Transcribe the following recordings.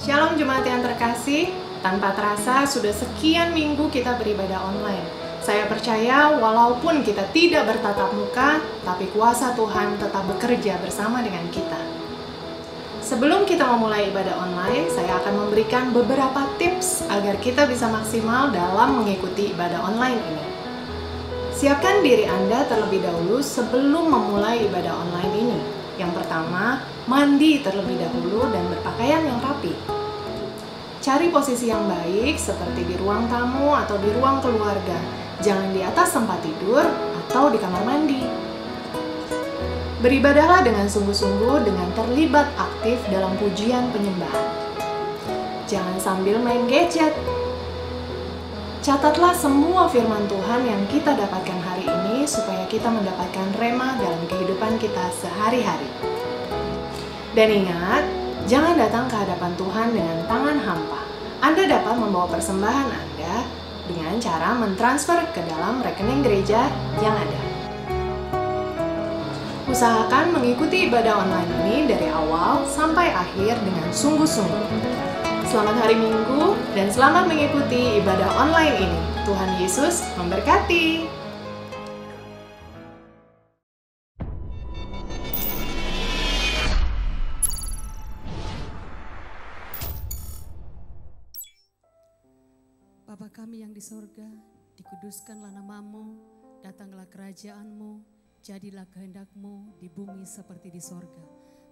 Shalom jemaat yang terkasih, tanpa terasa sudah sekian minggu kita beribadah online. Saya percaya walaupun kita tidak bertatap muka, tapi kuasa Tuhan tetap bekerja bersama dengan kita. Sebelum kita memulai ibadah online, saya akan memberikan beberapa tips agar kita bisa maksimal dalam mengikuti ibadah online ini. Siapkan diri Anda terlebih dahulu sebelum memulai ibadah online ini. Yang pertama, mandi terlebih dahulu dan berpakaian yang rapi. Cari posisi yang baik seperti di ruang tamu atau di ruang keluarga. Jangan di atas tempat tidur atau di kamar mandi. Beribadahlah dengan sungguh-sungguh dengan terlibat aktif dalam pujian penyembahan. Jangan sambil main gadget. Catatlah semua firman Tuhan yang kita dapatkan hari ini supaya kita mendapatkan rema dalam kehidupan kita sehari-hari. Dan ingat, jangan datang ke hadapan Tuhan dengan tangan hampa. Anda dapat membawa persembahan Anda dengan cara mentransfer ke dalam rekening gereja yang ada. Usahakan mengikuti ibadah online ini dari awal sampai akhir dengan sungguh-sungguh. Selamat hari Minggu dan selamat mengikuti ibadah online ini. Tuhan Yesus memberkati. Bapa kami yang di sorga, dikuduskanlah namamu, datanglah kerajaanmu, jadilah kehendak-Mu di bumi seperti di sorga.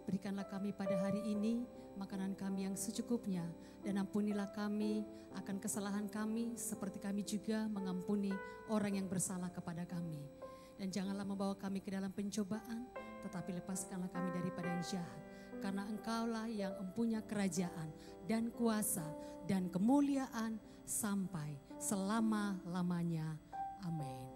Berikanlah kami pada hari ini makanan kami yang secukupnya, dan ampunilah kami akan kesalahan kami seperti kami juga mengampuni orang yang bersalah kepada kami. Dan janganlah membawa kami ke dalam pencobaan, tetapi lepaskanlah kami daripada yang jahat. Karena Engkaulah yang mempunyai kerajaan dan kuasa dan kemuliaan sampai selama-lamanya. Amin.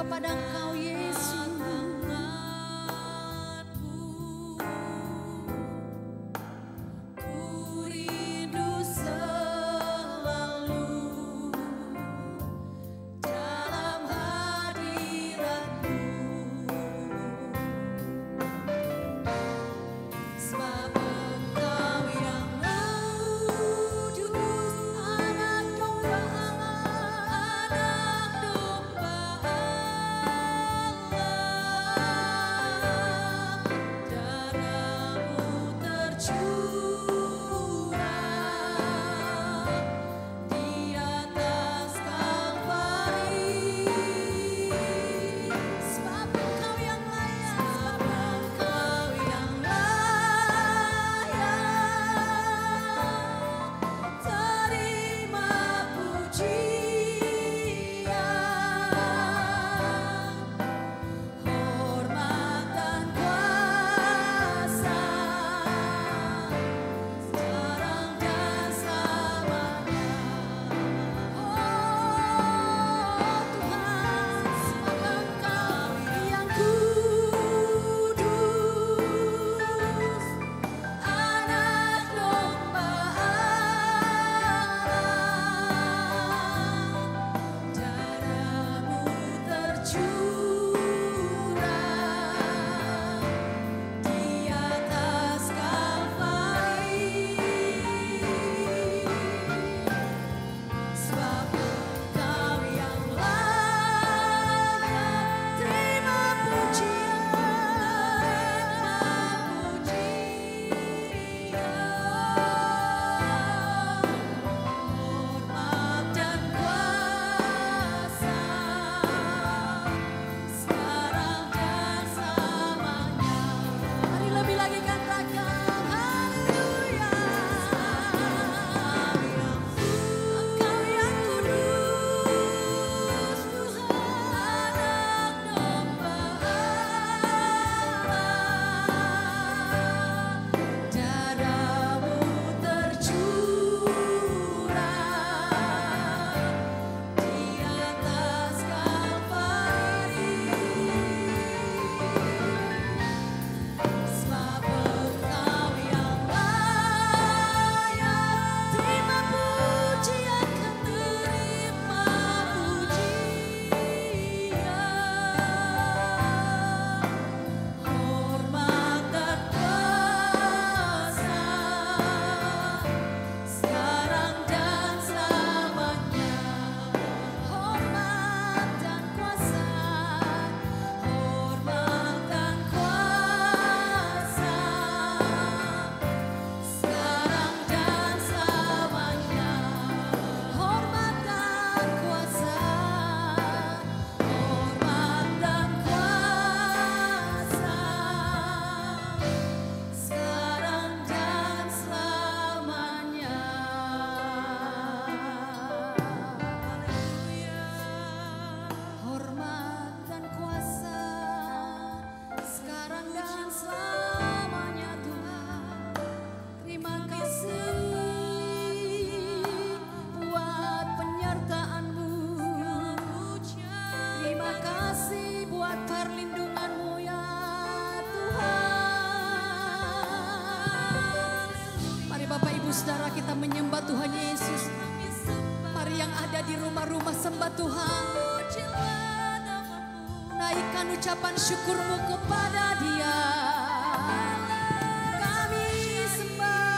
kepada Engkau Yesus. Saudara, kita menyembah Tuhan Yesus. Mari yang ada di rumah-rumah sembah Tuhan. Naikkan ucapan syukurmu kepada Dia. Kami sembah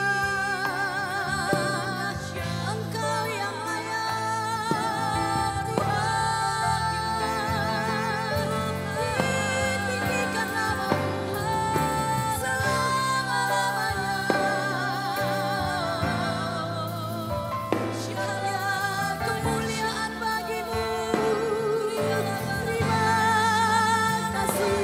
Engkau yang layak Tuhan. Ditinggikan nama-Mu selama-lamanya. Kemuliaan bagi-Mu. Terima kasih.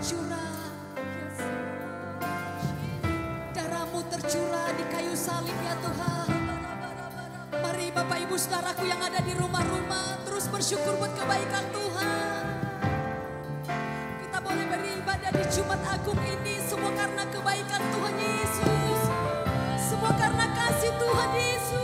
tercurah. Darahmu tercurah di kayu salib ya Tuhan. Mari Bapak Ibu Saudaraku yang ada di rumah-rumah terus bersyukur buat kebaikan Tuhan. Kita boleh beribadah di Jumat Agung ini semua karena kebaikan Tuhan Yesus. Semua karena kasih Tuhan Yesus.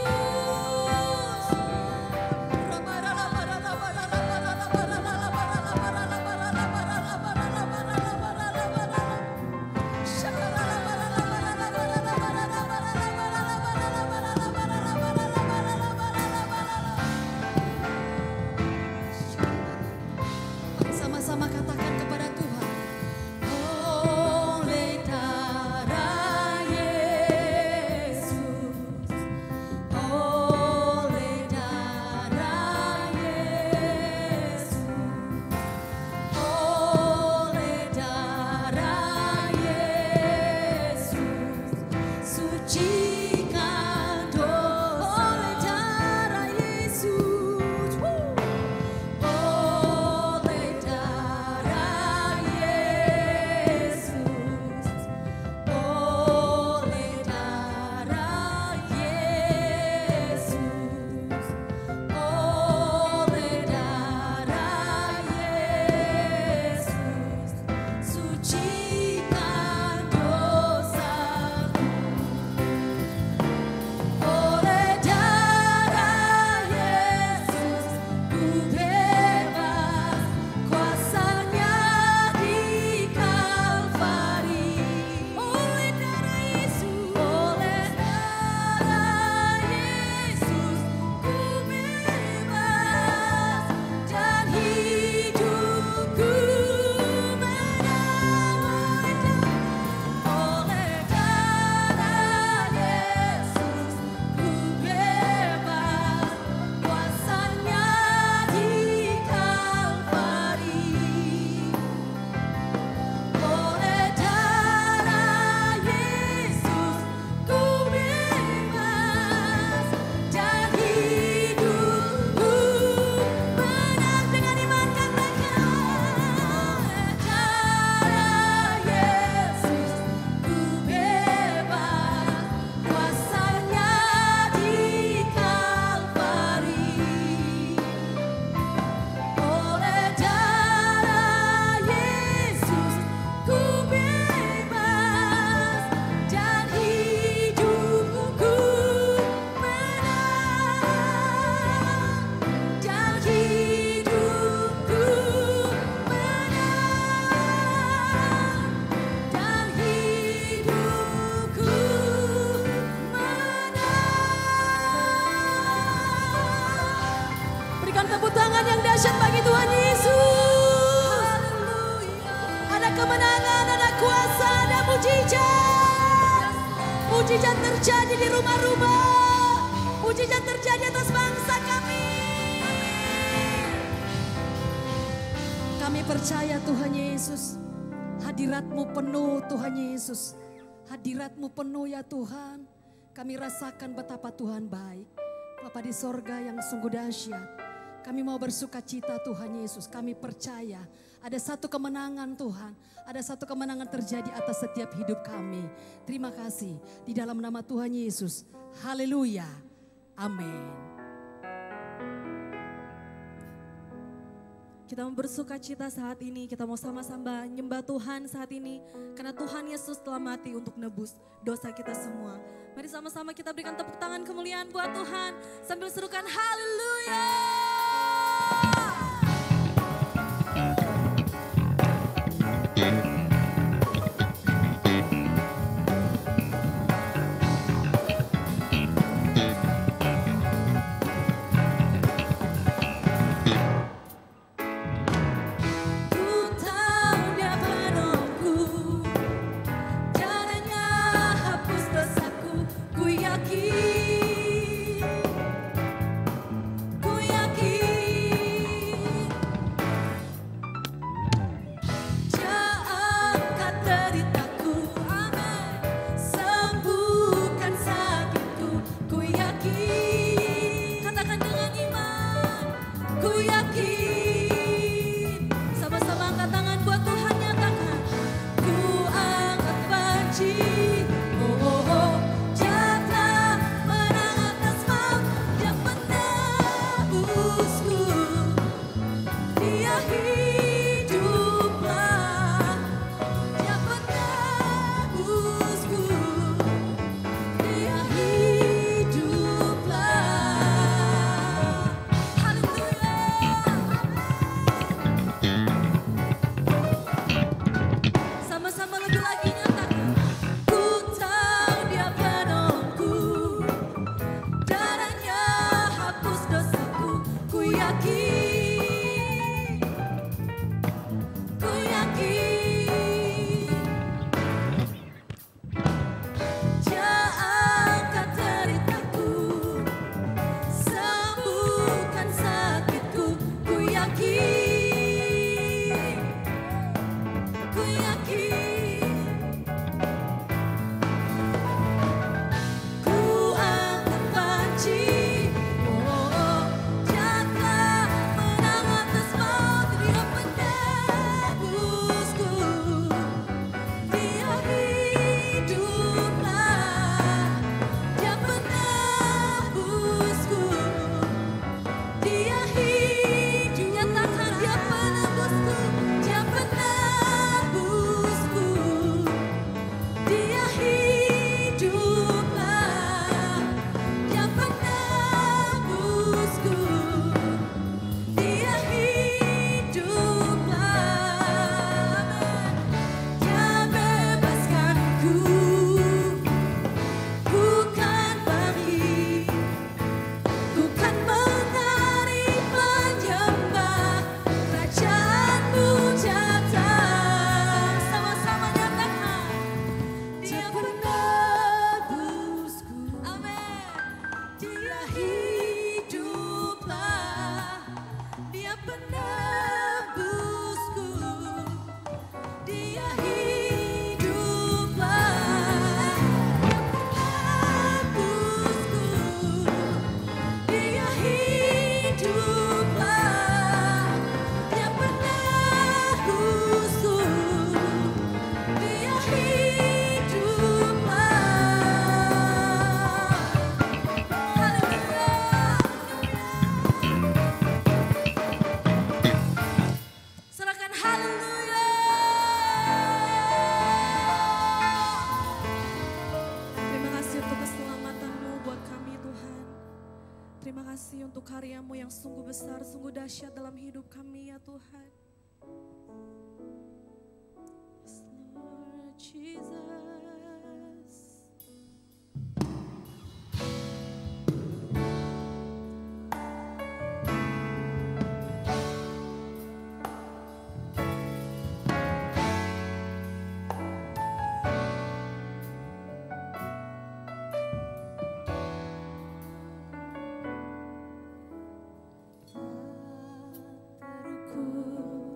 Sama-sama katakan kepada Tuhan. Oleh darah Yesus, oleh darah Yesus, oleh darah Yesus, sucikan dosa. Oleh darah Yesus, oleh darah Yesus, oleh darah Yesus, oleh darah Yesus, sucikan dosaku. Oleh darah Yesus ku bebas, kuasanya di Kalvari. Oleh darah Yesus, oleh darah Yesus ku bebas, dan hidupku menang. Oleh darah Yesus ku bebas, kuasanya di Kalvari. Oleh darah Yesus ku bebas, dan hidupku menang. Dengan iman katakan, darah Yesus ku bebas, kuasanya di Kalvari. Oleh darah Yesus ku bebas, dan hidupku menang. Dan hidupku menang. Dan hidupku menang. Berikan tepuk tangan yang dahsyat bagi Tuhan Yesus. Ada kemenangan, ada kuasa, ada mujizat. Mujizat terjadi di rumah-rumah. Mujizat terjadi atas bangsa kami. Kami percaya Tuhan Yesus, hadirat-Mu penuh Tuhan Yesus. Hadirat-Mu penuh ya Tuhan. Kami rasakan betapa Tuhan baik. Bapa di sorga yang sungguh dahsyat. Kami mau bersuka cita Tuhan Yesus. Kami percaya ada satu kemenangan Tuhan. Ada satu kemenangan terjadi atas setiap hidup kami. Terima kasih. Di dalam nama Tuhan Yesus. Haleluya. Amin. Kita mau bersuka cita saat ini, kita mau sama-sama nyembah Tuhan saat ini. Karena Tuhan Yesus telah mati untuk nebus dosa kita semua. Mari sama-sama kita berikan tepuk tangan kemuliaan buat Tuhan. Sambil serukan haleluya. Ku yakin Ku yakin ku akan banci. Oh, janganlah menang atas maut. Dia penebusku, dia hiduplah. Dia penebusku, dia hidup. Nyatakan dia penebusku, dia penebusku, dia hiduplah. Dia penebusku, dia hiduplah. Dia bebaskanku, bukan pergi. Ku kan menari menyembah, kerajaanmu datang. Sama-sama nyatakan, dia penebusku. Amin. Dia hiduplah. Dia penebusku. Dia hiduplah. Dia hiduplah. Dia penebusku, dia hiduplah. Haleluya. Serahkan haleluya. Terima kasih untuk keselamatan-Mu buat kami Tuhan. Terima kasih untuk karya-Mu yang sungguh besar, sungguh dahsyat dalam hidup kami ya Tuhan. Yes, Lord Jesus. Tak terukur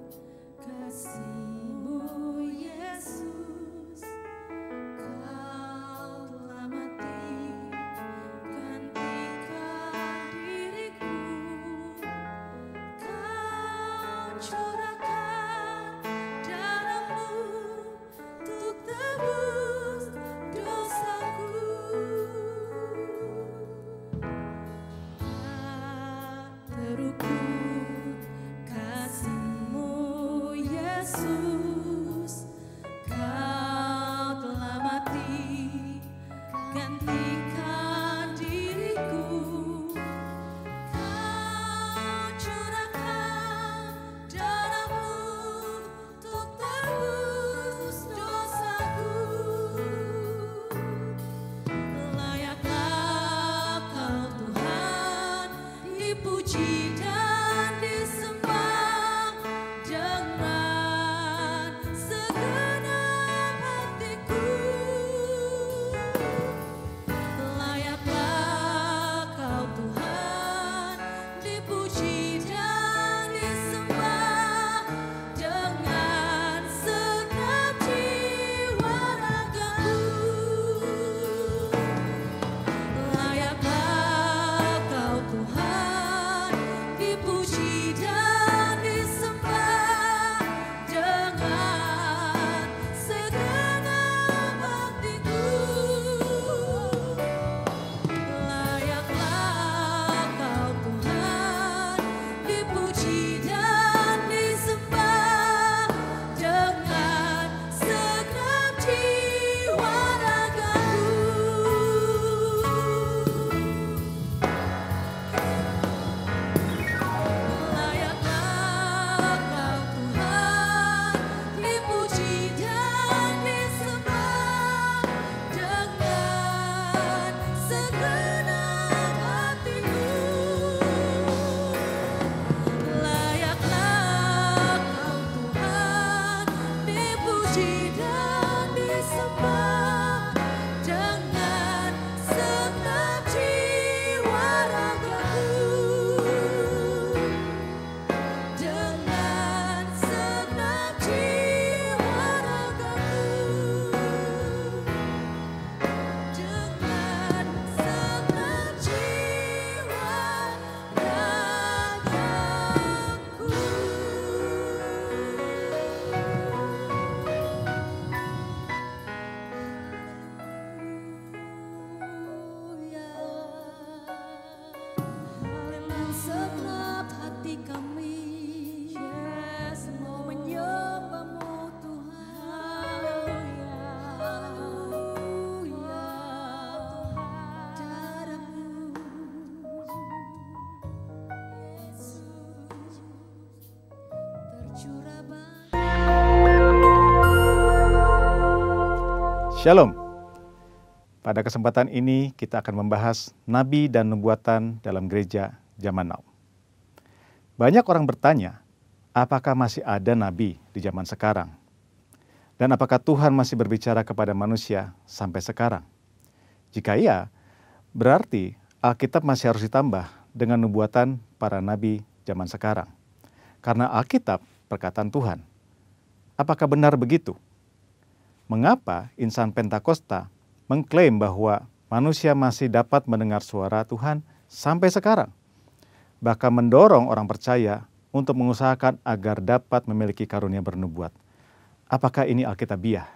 Shalom. Pada kesempatan ini kita akan membahas nabi dan nubuatan dalam gereja zaman now. Banyak orang bertanya, apakah masih ada nabi di zaman sekarang? Dan apakah Tuhan masih berbicara kepada manusia sampai sekarang? Jika iya, berarti Alkitab masih harus ditambah dengan nubuatan para nabi zaman sekarang. Karena Alkitab perkataan Tuhan. Apakah benar begitu? Mengapa insan Pentakosta mengklaim bahwa manusia masih dapat mendengar suara Tuhan sampai sekarang? Bahkan mendorong orang percaya untuk mengusahakan agar dapat memiliki karunia bernubuat. Apakah ini Alkitabiah?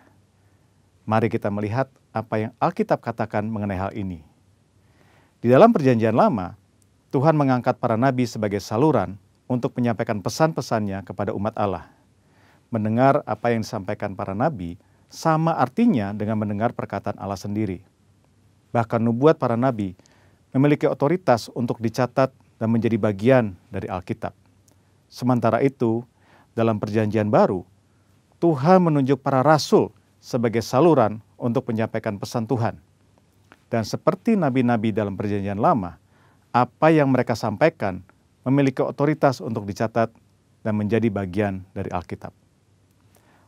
Mari kita melihat apa yang Alkitab katakan mengenai hal ini. Di dalam Perjanjian Lama, Tuhan mengangkat para nabi sebagai saluran untuk menyampaikan pesan-pesannya kepada umat Allah. Mendengar apa yang disampaikan para nabi sama artinya dengan mendengar perkataan Allah sendiri. Bahkan nubuat para nabi memiliki otoritas untuk dicatat dan menjadi bagian dari Alkitab. Sementara itu, dalam Perjanjian Baru, Tuhan menunjuk para rasul sebagai saluran untuk menyampaikan pesan Tuhan. Dan seperti nabi-nabi dalam Perjanjian Lama, apa yang mereka sampaikan memiliki otoritas untuk dicatat dan menjadi bagian dari Alkitab.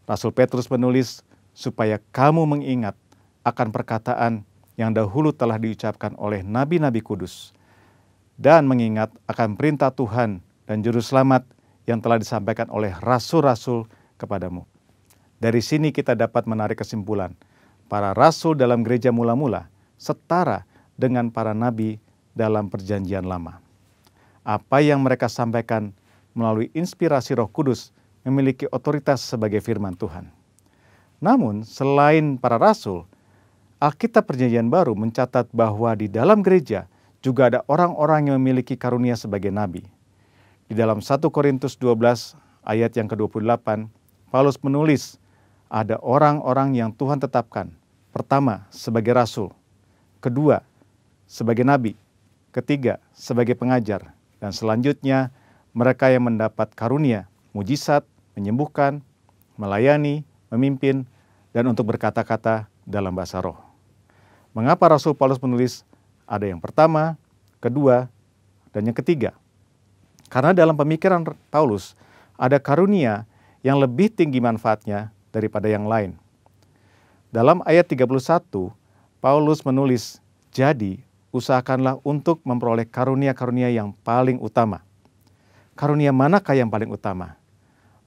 Rasul Petrus menulis, supaya kamu mengingat akan perkataan yang dahulu telah diucapkan oleh nabi-nabi kudus, dan mengingat akan perintah Tuhan dan juru selamat yang telah disampaikan oleh rasul-rasul kepadamu. Dari sini kita dapat menarik kesimpulan, para rasul dalam gereja mula-mula setara dengan para nabi dalam Perjanjian Lama. Apa yang mereka sampaikan melalui inspirasi Roh Kudus memiliki otoritas sebagai firman Tuhan. Namun, selain para rasul, Alkitab Perjanjian Baru mencatat bahwa di dalam gereja juga ada orang-orang yang memiliki karunia sebagai nabi. Di dalam 1 Korintus 12 ayat yang ke-28, Paulus menulis, ada orang-orang yang Tuhan tetapkan. Pertama, sebagai rasul. Kedua, sebagai nabi. Ketiga, sebagai pengajar. Dan selanjutnya, mereka yang mendapat karunia, mujizat, menyembuhkan, melayani, memimpin, dan untuk berkata-kata dalam bahasa roh. Mengapa Rasul Paulus menulis ada yang pertama, kedua, dan yang ketiga? Karena dalam pemikiran Paulus ada karunia yang lebih tinggi manfaatnya daripada yang lain. Dalam ayat 31, Paulus menulis, jadi usahakanlah untuk memperoleh karunia-karunia yang paling utama. Karunia manakah yang paling utama?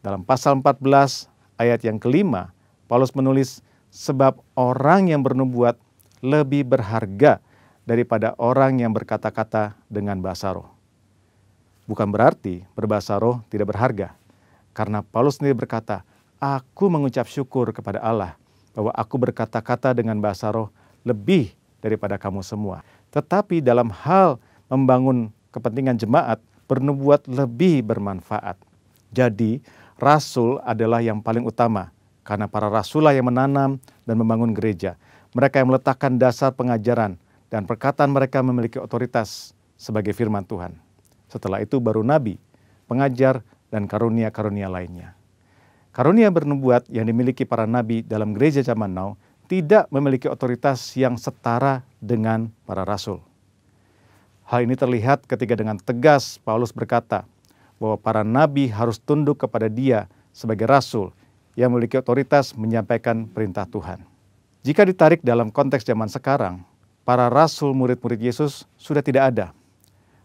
Dalam pasal 14 ayat yang kelima, Paulus menulis, sebab orang yang bernubuat lebih berharga daripada orang yang berkata-kata dengan bahasa roh. Bukan berarti berbahasa roh tidak berharga. Karena Paulus sendiri berkata, aku mengucap syukur kepada Allah bahwa aku berkata-kata dengan bahasa roh lebih daripada kamu semua. Tetapi dalam hal membangun kepentingan jemaat, bernubuat lebih bermanfaat. Jadi, rasul adalah yang paling utama. Karena para rasul yang menanam dan membangun gereja. Mereka yang meletakkan dasar pengajaran dan perkataan mereka memiliki otoritas sebagai firman Tuhan. Setelah itu baru nabi, pengajar, dan karunia-karunia lainnya. Karunia bernubuat yang dimiliki para nabi dalam gereja zaman now tidak memiliki otoritas yang setara dengan para rasul. Hal ini terlihat ketika dengan tegas Paulus berkata bahwa para nabi harus tunduk kepada dia sebagai rasul yang memiliki otoritas menyampaikan perintah Tuhan. Jika ditarik dalam konteks zaman sekarang, para rasul murid-murid Yesus sudah tidak ada.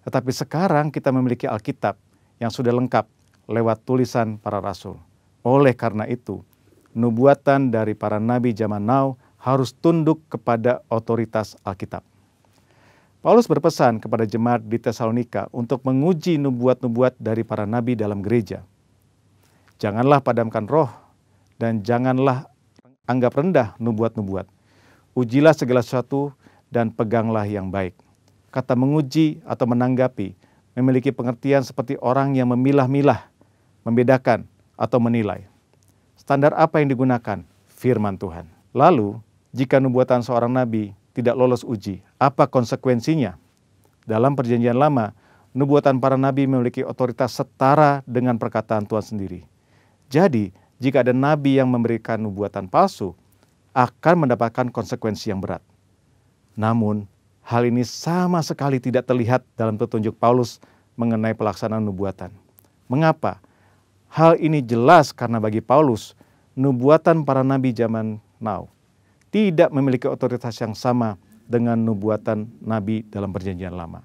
Tetapi sekarang kita memiliki Alkitab yang sudah lengkap lewat tulisan para rasul. Oleh karena itu, nubuatan dari para nabi zaman now harus tunduk kepada otoritas Alkitab. Paulus berpesan kepada jemaat di Tesalonika untuk menguji nubuat-nubuat dari para nabi dalam gereja. Janganlah padamkan roh, dan janganlah anggap rendah nubuat-nubuat. Ujilah segala sesuatu dan peganglah yang baik. Kata menguji atau menanggapi memiliki pengertian seperti orang yang memilah-milah, membedakan atau menilai. Standar apa yang digunakan? Firman Tuhan. Lalu, jika nubuatan seorang nabi tidak lolos uji, apa konsekuensinya? Dalam Perjanjian Lama, nubuatan para nabi memiliki otoritas setara dengan perkataan Tuhan sendiri. Jadi, jika ada nabi yang memberikan nubuatan palsu, akan mendapatkan konsekuensi yang berat. Namun, hal ini sama sekali tidak terlihat dalam petunjuk Paulus mengenai pelaksanaan nubuatan. Mengapa? Hal ini jelas karena bagi Paulus, nubuatan para nabi zaman now tidak memiliki otoritas yang sama dengan nubuatan nabi dalam perjanjian lama.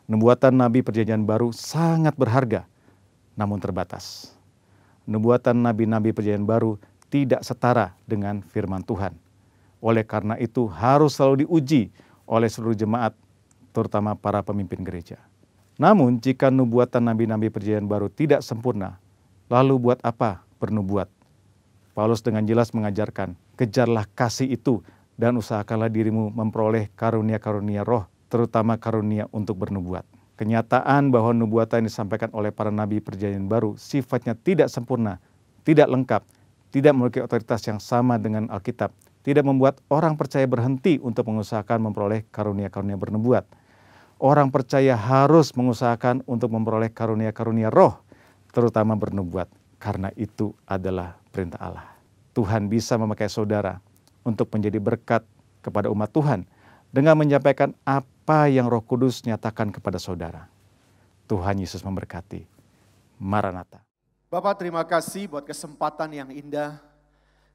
Nubuatan nabi perjanjian baru sangat berharga, namun terbatas. Nubuatan nabi-nabi perjanjian baru tidak setara dengan firman Tuhan. Oleh karena itu harus selalu diuji oleh seluruh jemaat, terutama para pemimpin gereja. Namun jika nubuatan nabi-nabi perjanjian baru tidak sempurna, lalu buat apa bernubuat? Paulus dengan jelas mengajarkan, kejarlah kasih itu dan usahakanlah dirimu memperoleh karunia-karunia roh, terutama karunia untuk bernubuat. Kenyataan bahwa nubuatan yang disampaikan oleh para nabi perjanjian baru sifatnya tidak sempurna, tidak lengkap, tidak memiliki otoritas yang sama dengan Alkitab, tidak membuat orang percaya berhenti untuk mengusahakan memperoleh karunia-karunia bernubuat. Orang percaya harus mengusahakan untuk memperoleh karunia-karunia roh, terutama bernubuat, karena itu adalah perintah Allah. Tuhan bisa memakai saudara untuk menjadi berkat kepada umat Tuhan dengan menyampaikan apa yang Roh Kudus nyatakan kepada saudara. Tuhan Yesus memberkati. Maranatha. Bapak, terima kasih buat kesempatan yang indah.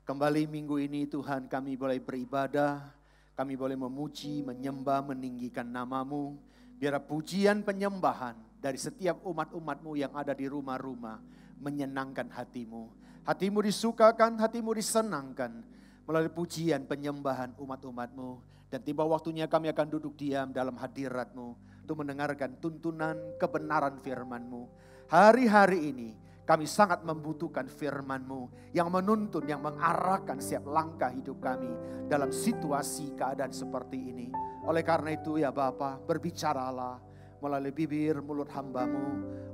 Kembali minggu ini Tuhan kami boleh beribadah, kami boleh memuji, menyembah, meninggikan nama-Mu. Biar pujian penyembahan dari setiap umat-umat-Mu yang ada di rumah-rumah menyenangkan hati-Mu. Hati-Mu disukakan, hati-Mu disenangkan melalui pujian penyembahan umat-umat-Mu. Dan tiba waktunya kami akan duduk diam dalam hadirat-Mu untuk mendengarkan tuntunan kebenaran firman-Mu. Hari-hari ini kami sangat membutuhkan firman-Mu yang menuntun, yang mengarahkan setiap langkah hidup kami dalam situasi keadaan seperti ini. Oleh karena itu ya Bapa, berbicaralah melalui bibir mulut hamba-Mu.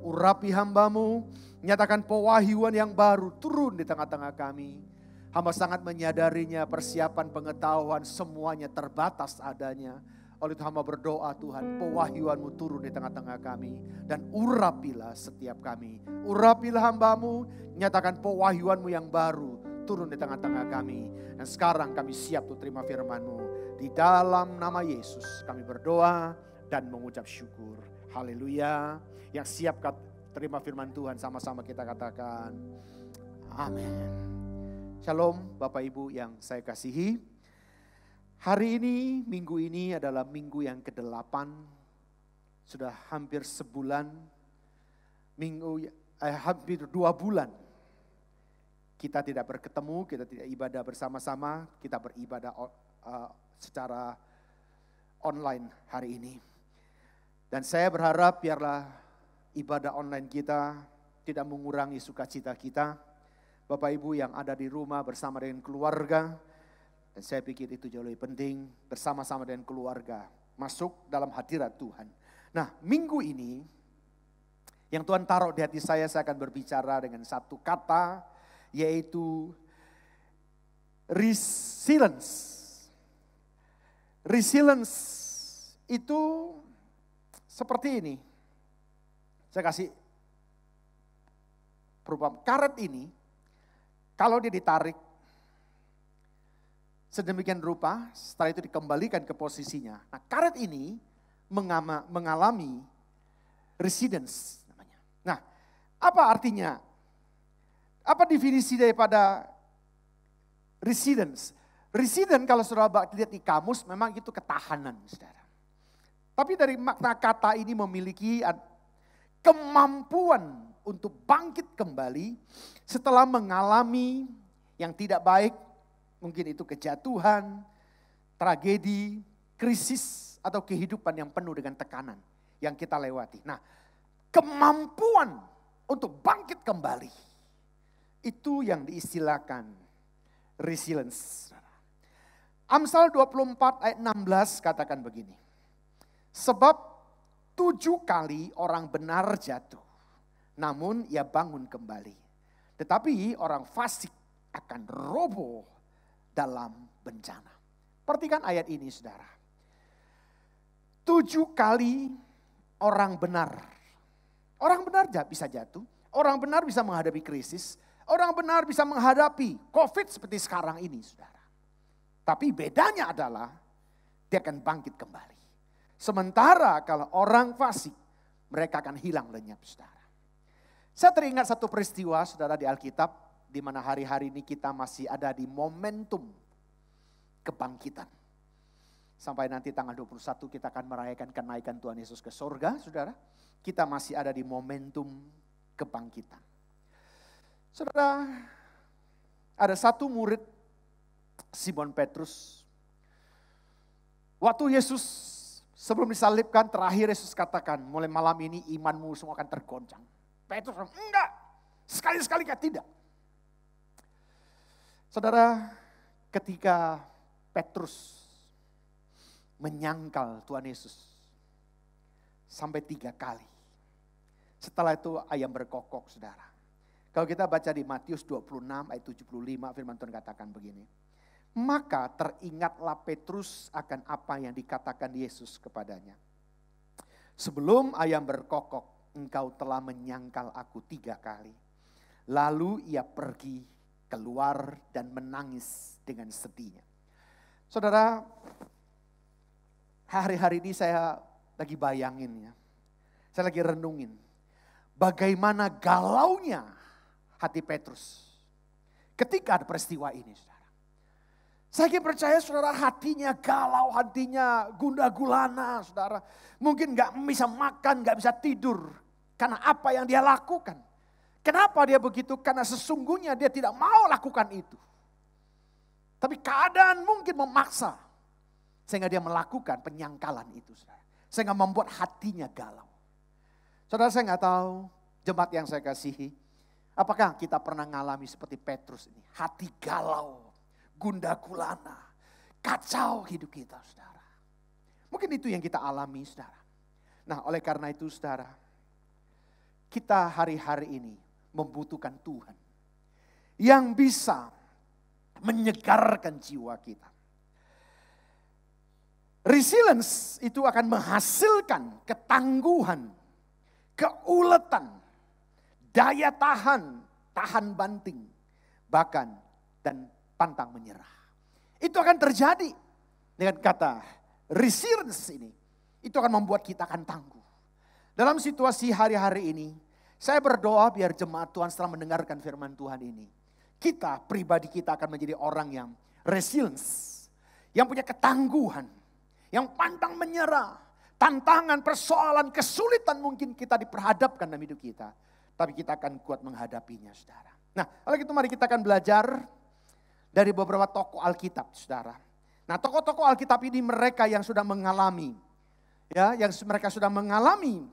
Urapi hamba-Mu, nyatakan pewahyuan yang baru turun di tengah-tengah kami. Hamba sangat menyadarinya, persiapan pengetahuan semuanya terbatas adanya. Oleh itu hamba berdoa Tuhan, pewahyuan-Mu turun di tengah-tengah kami. Dan urapilah setiap kami. Urapilah hamba-Mu, nyatakan pewahyuan-Mu yang baru turun di tengah-tengah kami. Dan sekarang kami siap untuk terima firman-Mu. Di dalam nama Yesus kami berdoa dan mengucap syukur. Haleluya. Yang siap terima firman Tuhan sama-sama kita katakan amin. Shalom Bapak Ibu yang saya kasihi. Hari ini, minggu ini adalah minggu yang ke-8. Sudah hampir sebulan, hampir 2 bulan. Kita tidak berketemu, kita tidak ibadah bersama-sama, kita beribadah secara online hari ini. Dan saya berharap biarlah ibadah online kita tidak mengurangi sukacita kita. Bapak Ibu yang ada di rumah bersama dengan keluarga, dan saya pikir itu jauh lebih penting, bersama-sama dengan keluarga, masuk dalam hadirat Tuhan. Nah, minggu ini, yang Tuhan taruh di hati saya akan berbicara dengan satu kata, yaitu resilience. Resilience itu seperti ini. Saya kasih perumpamaan. Karet ini, kalau dia ditarik sedemikian rupa, setelah itu dikembalikan ke posisinya. Nah, karet ini mengalami residence namanya. Nah, apa artinya? Apa definisi daripada residence? Resident kalau saudara lihat di kamus memang itu ketahanan, saudara. Tapi dari makna kata ini memiliki kemampuan untuk bangkit kembali setelah mengalami yang tidak baik, mungkin itu kejatuhan, tragedi, krisis, atau kehidupan yang penuh dengan tekanan yang kita lewati. Nah, kemampuan untuk bangkit kembali, itu yang diistilahkan resilience. Amsal 24 ayat 16 katakan begini. Sebab 7 kali orang benar jatuh, namun ia bangun kembali. Tetapi orang fasik akan roboh dalam bencana. Perhatikan ayat ini saudara. 7 kali orang benar. Orang benar bisa jatuh. Orang benar bisa menghadapi krisis. Orang benar bisa menghadapi COVID seperti sekarang ini saudara. Tapi bedanya adalah dia akan bangkit kembali. Sementara kalau orang fasik, mereka akan hilang lenyap, saudara. Saya teringat satu peristiwa, saudara, di Alkitab, di mana hari-hari ini kita masih ada di momentum kebangkitan. Sampai nanti tanggal 21 kita akan merayakan kenaikan Tuhan Yesus ke sorga, saudara. Kita masih ada di momentum kebangkitan. Saudara, ada satu murid Simon Petrus. Waktu Yesus sebelum disalibkan, terakhir Yesus katakan, mulai malam ini imanmu semua akan tergoncang. Petrus bilang, enggak, sekali-sekali tidak. Saudara, ketika Petrus menyangkal Tuhan Yesus sampai 3 kali. Setelah itu ayam berkokok, saudara. Kalau kita baca di Matius 26 ayat 75, firman Tuhan katakan begini. Maka teringatlah Petrus akan apa yang dikatakan Yesus kepadanya. Sebelum ayam berkokok, engkau telah menyangkal aku 3 kali. Lalu ia pergi keluar dan menangis dengan sedihnya. Saudara, hari-hari ini saya lagi bayangin ya. Saya lagi renungin. Bagaimana galaunya hati Petrus ketika ada peristiwa ini, saudara. Saya percaya saudara, hatinya galau, hatinya gundah gulana, saudara. Mungkin gak bisa makan, gak bisa tidur. Karena apa yang dia lakukan. Kenapa dia begitu? Karena sesungguhnya dia tidak mau lakukan itu. Tapi keadaan mungkin memaksa. Sehingga dia melakukan penyangkalan itu, saudara. Sehingga membuat hatinya galau. Saudara, saya gak tahu, jemaat yang saya kasihi. Apakah kita pernah mengalami seperti Petrus ini? Hati galau. Gundah gulana, kacau hidup kita, saudara. Mungkin itu yang kita alami, saudara. Nah, oleh karena itu, saudara, kita hari-hari ini membutuhkan Tuhan yang bisa menyegarkan jiwa kita. Resilience itu akan menghasilkan ketangguhan, keuletan, daya tahan, tahan banting, bahkan dan pantang menyerah. Itu akan terjadi dengan kata resilience ini. Itu akan membuat kita akan tangguh. Dalam situasi hari-hari ini, saya berdoa biar jemaat Tuhan setelah mendengarkan firman Tuhan ini. Kita, pribadi kita akan menjadi orang yang resilience. Yang punya ketangguhan. Yang pantang menyerah. Tantangan, persoalan, kesulitan mungkin kita diperhadapkan dalam hidup kita. Tapi kita akan kuat menghadapinya, saudara. Nah, oleh itu mari kita akan belajar dari beberapa tokoh Alkitab, saudara. Nah, tokoh-tokoh Alkitab ini mereka yang sudah mengalami, ya, yang mereka sudah mengalami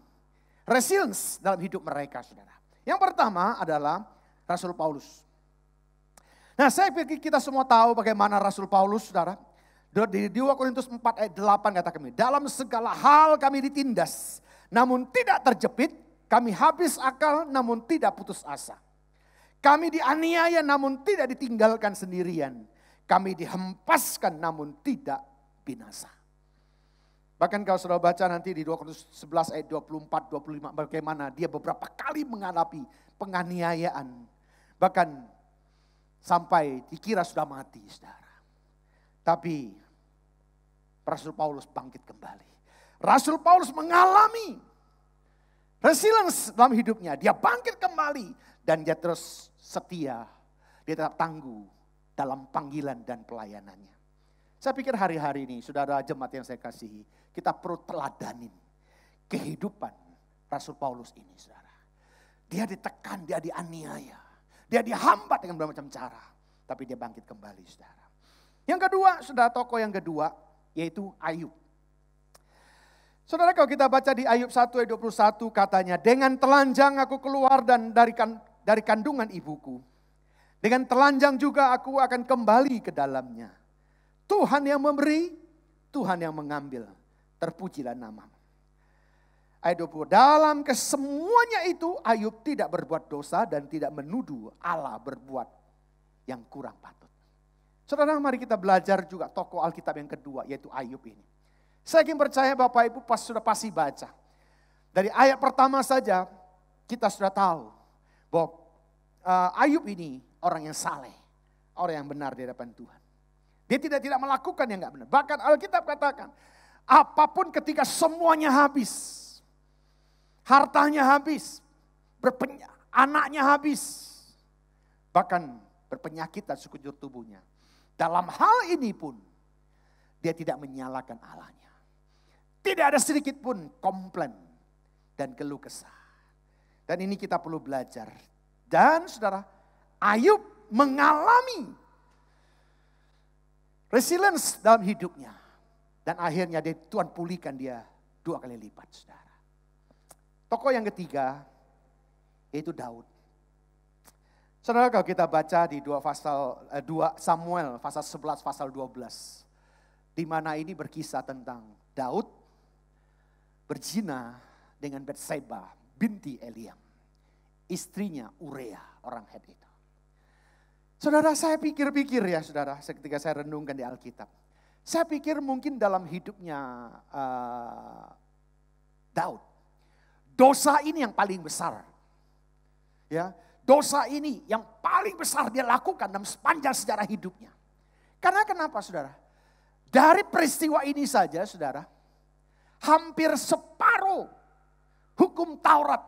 resilience dalam hidup mereka, saudara. Yang pertama adalah Rasul Paulus. Nah, saya pikir kita semua tahu bagaimana Rasul Paulus, saudara. Di 2 Korintus 4 ayat 8 kata kami, dalam segala hal kami ditindas, namun tidak terjepit, kami habis akal namun tidak putus asa. Kami dianiaya namun tidak ditinggalkan sendirian. Kami dihempaskan namun tidak binasa. Bahkan kalau saudara baca nanti di 2 Korintus 11 ayat 24-25 bagaimana dia beberapa kali menghadapi penganiayaan. Bahkan sampai dikira sudah mati, saudara. Tapi Rasul Paulus bangkit kembali. Rasul Paulus mengalami resilience dalam hidupnya. Dia bangkit kembali dan dia terus setia, dia tetap tangguh dalam panggilan dan pelayanannya. Saya pikir hari-hari ini, saudara jemaat yang saya kasihi, kita perlu teladanin kehidupan Rasul Paulus ini, saudara. Dia ditekan, dia dianiaya, dia dihambat dengan berbagai macam cara, tapi dia bangkit kembali, saudara. Yang kedua, saudara, tokoh yang kedua, yaitu Ayub. Saudara, kalau kita baca di Ayub 1 ayat 21 katanya, dengan telanjang aku keluar dan dari kandungan ibuku. Dengan telanjang juga aku akan kembali ke dalamnya. Tuhan yang memberi, Tuhan yang mengambil. Terpujilah namamu. Ayat 20, dalam kesemuanya itu Ayub tidak berbuat dosa dan tidak menuduh Allah berbuat yang kurang patut. Saudara, mari kita belajar juga tokoh Alkitab yang kedua, yaitu Ayub ini. Saya ingin percaya Bapak Ibu sudah pasti baca. Dari ayat pertama saja kita sudah tahu bahwa Ayub ini orang yang saleh, orang yang benar di hadapan Tuhan. Dia tidak melakukan yang nggak benar. Bahkan Alkitab katakan, apapun ketika semuanya habis, hartanya habis, anaknya habis, bahkan berpenyakitan sekujur tubuhnya. Dalam hal ini pun, dia tidak menyalahkan Allahnya. Tidak ada sedikit pun komplain dan keluh kesah. Dan ini kita perlu belajar. Dan saudara, Ayub mengalami resilience dalam hidupnya. Dan akhirnya Tuhan pulihkan dia 2 kali lipat, saudara. Tokoh yang ketiga, yaitu Daud. Saudara, kalau kita baca di 2 Samuel, pasal 11, pasal 12. Di mana ini berkisah tentang Daud berzina dengan Batseba binti Eliam. Istrinya Urea, orang Het itu. Saudara, saya pikir-pikir ya saudara, ketika saya renungkan di Alkitab. Saya pikir mungkin dalam hidupnya Daud, dosa ini yang paling besar. Ya, dosa ini yang paling besar dia lakukan dalam sepanjang sejarah hidupnya. Karena kenapa saudara? Dari peristiwa ini saja saudara, hampir separuh hukum Taurat,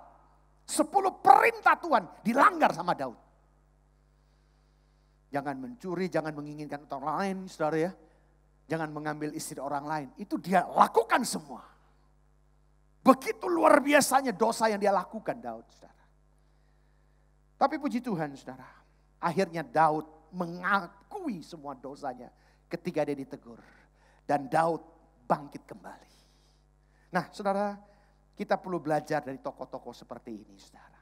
10 perintah Tuhan dilanggar sama Daud. Jangan mencuri, jangan menginginkan orang lain saudara ya. Jangan mengambil istri orang lain. Itu dia lakukan semua. Begitu luar biasanya dosa yang dia lakukan Daud saudara. Tapi puji Tuhan saudara, akhirnya Daud mengakui semua dosanya ketika dia ditegur. Dan Daud bangkit kembali. Nah saudara, kita perlu belajar dari tokoh-tokoh seperti ini saudara.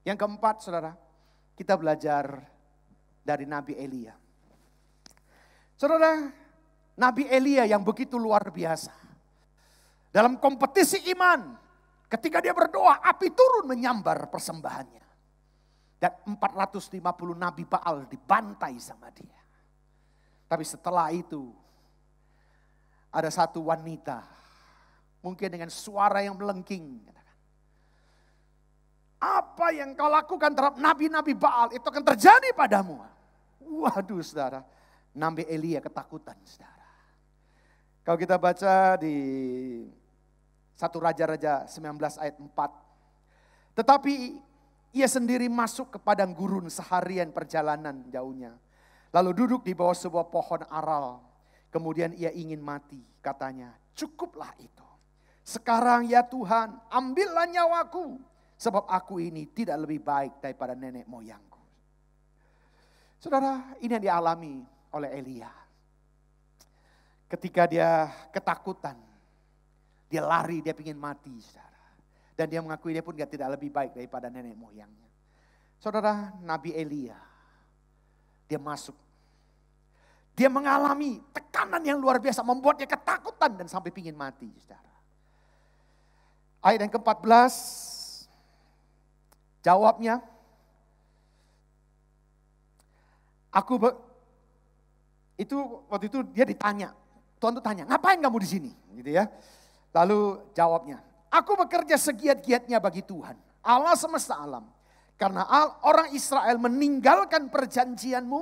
Yang keempat saudara, kita belajar dari Nabi Elia. Saudara, Nabi Elia yang begitu luar biasa. Dalam kompetisi iman, ketika dia berdoa, api turun menyambar persembahannya. Dan 450 Nabi Baal dibantai sama dia. Tapi setelah itu, ada satu wanita, mungkin dengan suara yang melengking. Apa yang kau lakukan terhadap nabi-nabi Baal, itu akan terjadi padamu. Waduh saudara, Nabi Elia ketakutan saudara. Kalau kita baca di 1 Raja-Raja 19 ayat 4. Tetapi ia sendiri masuk ke padang gurun seharian perjalanan jauhnya. Lalu duduk di bawah sebuah pohon aral. Kemudian ia ingin mati, katanya, cukuplah itu. Sekarang ya Tuhan, ambillah nyawaku. Sebab aku ini tidak lebih baik daripada nenek moyangku. Saudara, ini yang dialami oleh Elia. Ketika dia ketakutan, dia lari, dia ingin mati, saudara. Dan dia mengakui dia pun tidak lebih baik daripada nenek moyangnya. Saudara, Nabi Elia, dia masuk. Dia mengalami tekanan yang luar biasa, membuatnya ketakutan dan sampai ingin mati, saudara. Ayat yang ke-14, jawabnya, waktu itu dia ditanya, Tuhan tuh tanya, ngapain kamu di sini? Gitu ya. Lalu jawabnya, aku bekerja segiat-giatnya bagi Tuhan, Allah semesta alam. Karena orang Israel meninggalkan perjanjianmu,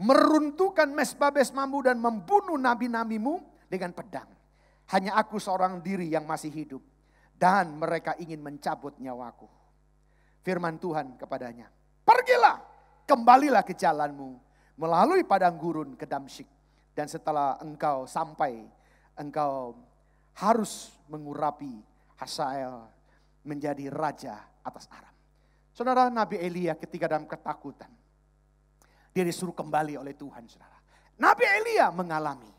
meruntuhkan mesbah-mesbahmu dan membunuh nabi-nabimu dengan pedang. Hanya aku seorang diri yang masih hidup dan mereka ingin mencabut nyawaku. Firman Tuhan kepadanya, pergilah, kembalilah ke jalanmu melalui padang gurun ke Damsyik. Dan setelah engkau sampai, engkau harus mengurapi Hazael menjadi raja atas Aram. Saudara, Nabi Elia ketika dalam ketakutan, dia disuruh kembali oleh Tuhan, saudara. Nabi Elia mengalami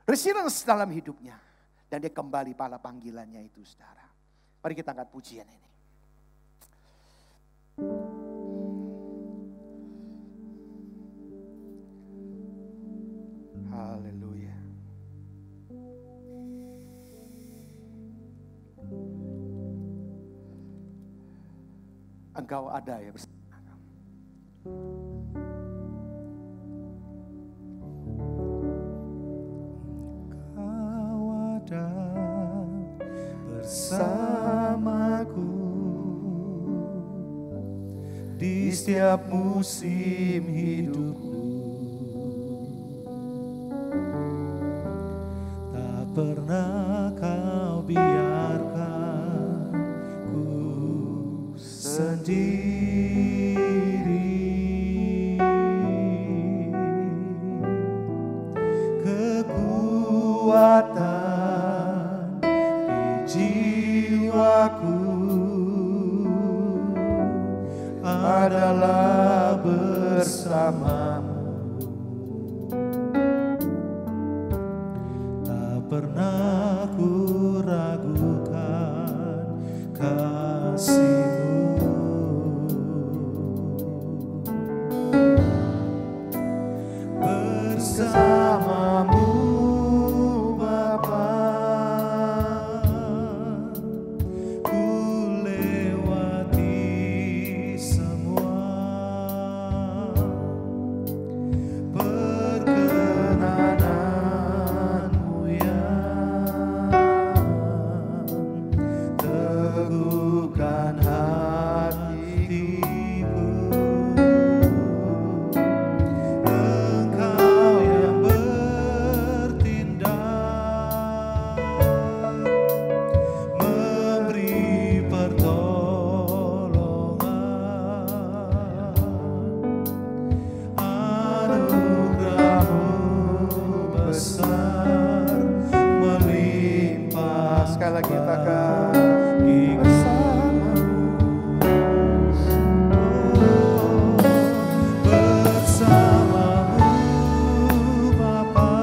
resilience dalam hidupnya. Dan dia kembali pada panggilannya itu, saudara. Mari kita angkat pujian ini. Haleluya. Engkau ada ya bersama. Kau ada bersamaku di setiap musim hidupku. pernah kau biarkan ku sendiri. Kekuatan di jiwaku adalah bersamamu. Tak pernah ku ragukan kasih-Mu. Bersamamu Bapa, ku lewati semua. Perkenanan-Mu yang teguhkan hatiku. Engkau yang bertindak, memberi pertolongan. Anugerah-Mu besar melimpah. Sekali lagi katakan bersamamu Bapa,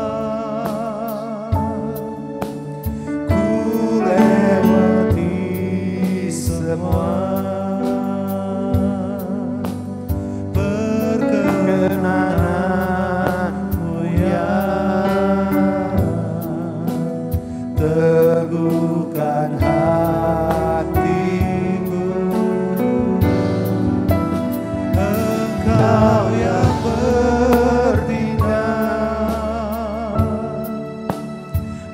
ku lewati semua. Perkenanan-Mu yang teguhkan hatiku. Engkau yang bertindak,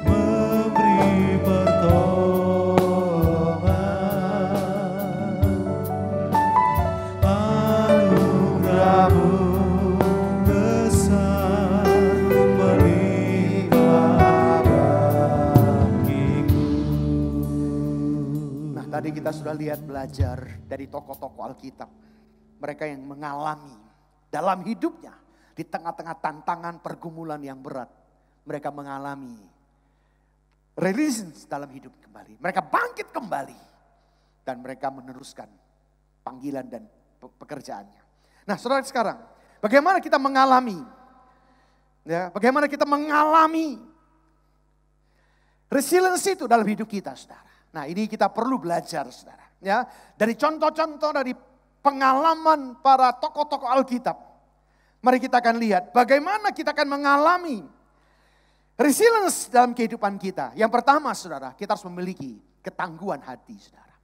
memberi pertolongan. Anugerah-Mu besar melimpah bagiku. Nah, tadi kita sudah lihat belajar dari tokoh-tokoh Alkitab. Mereka yang mengalami dalam hidupnya di tengah-tengah tantangan pergumulan yang berat. Mereka mengalami resilience dalam hidup kembali. Mereka bangkit kembali. Dan mereka meneruskan panggilan dan pekerjaannya. Nah, saudara sekarang, bagaimana kita mengalami? Ya, bagaimana kita mengalami resilience itu dalam hidup kita, saudara. Nah, ini kita perlu belajar, saudara. Ya, dari contoh-contoh dari pengalaman para tokoh-tokoh Alkitab. Mari kita akan lihat bagaimana kita akan mengalami resilience dalam kehidupan kita. Yang pertama, saudara, kita harus memiliki ketangguhan hati, saudara.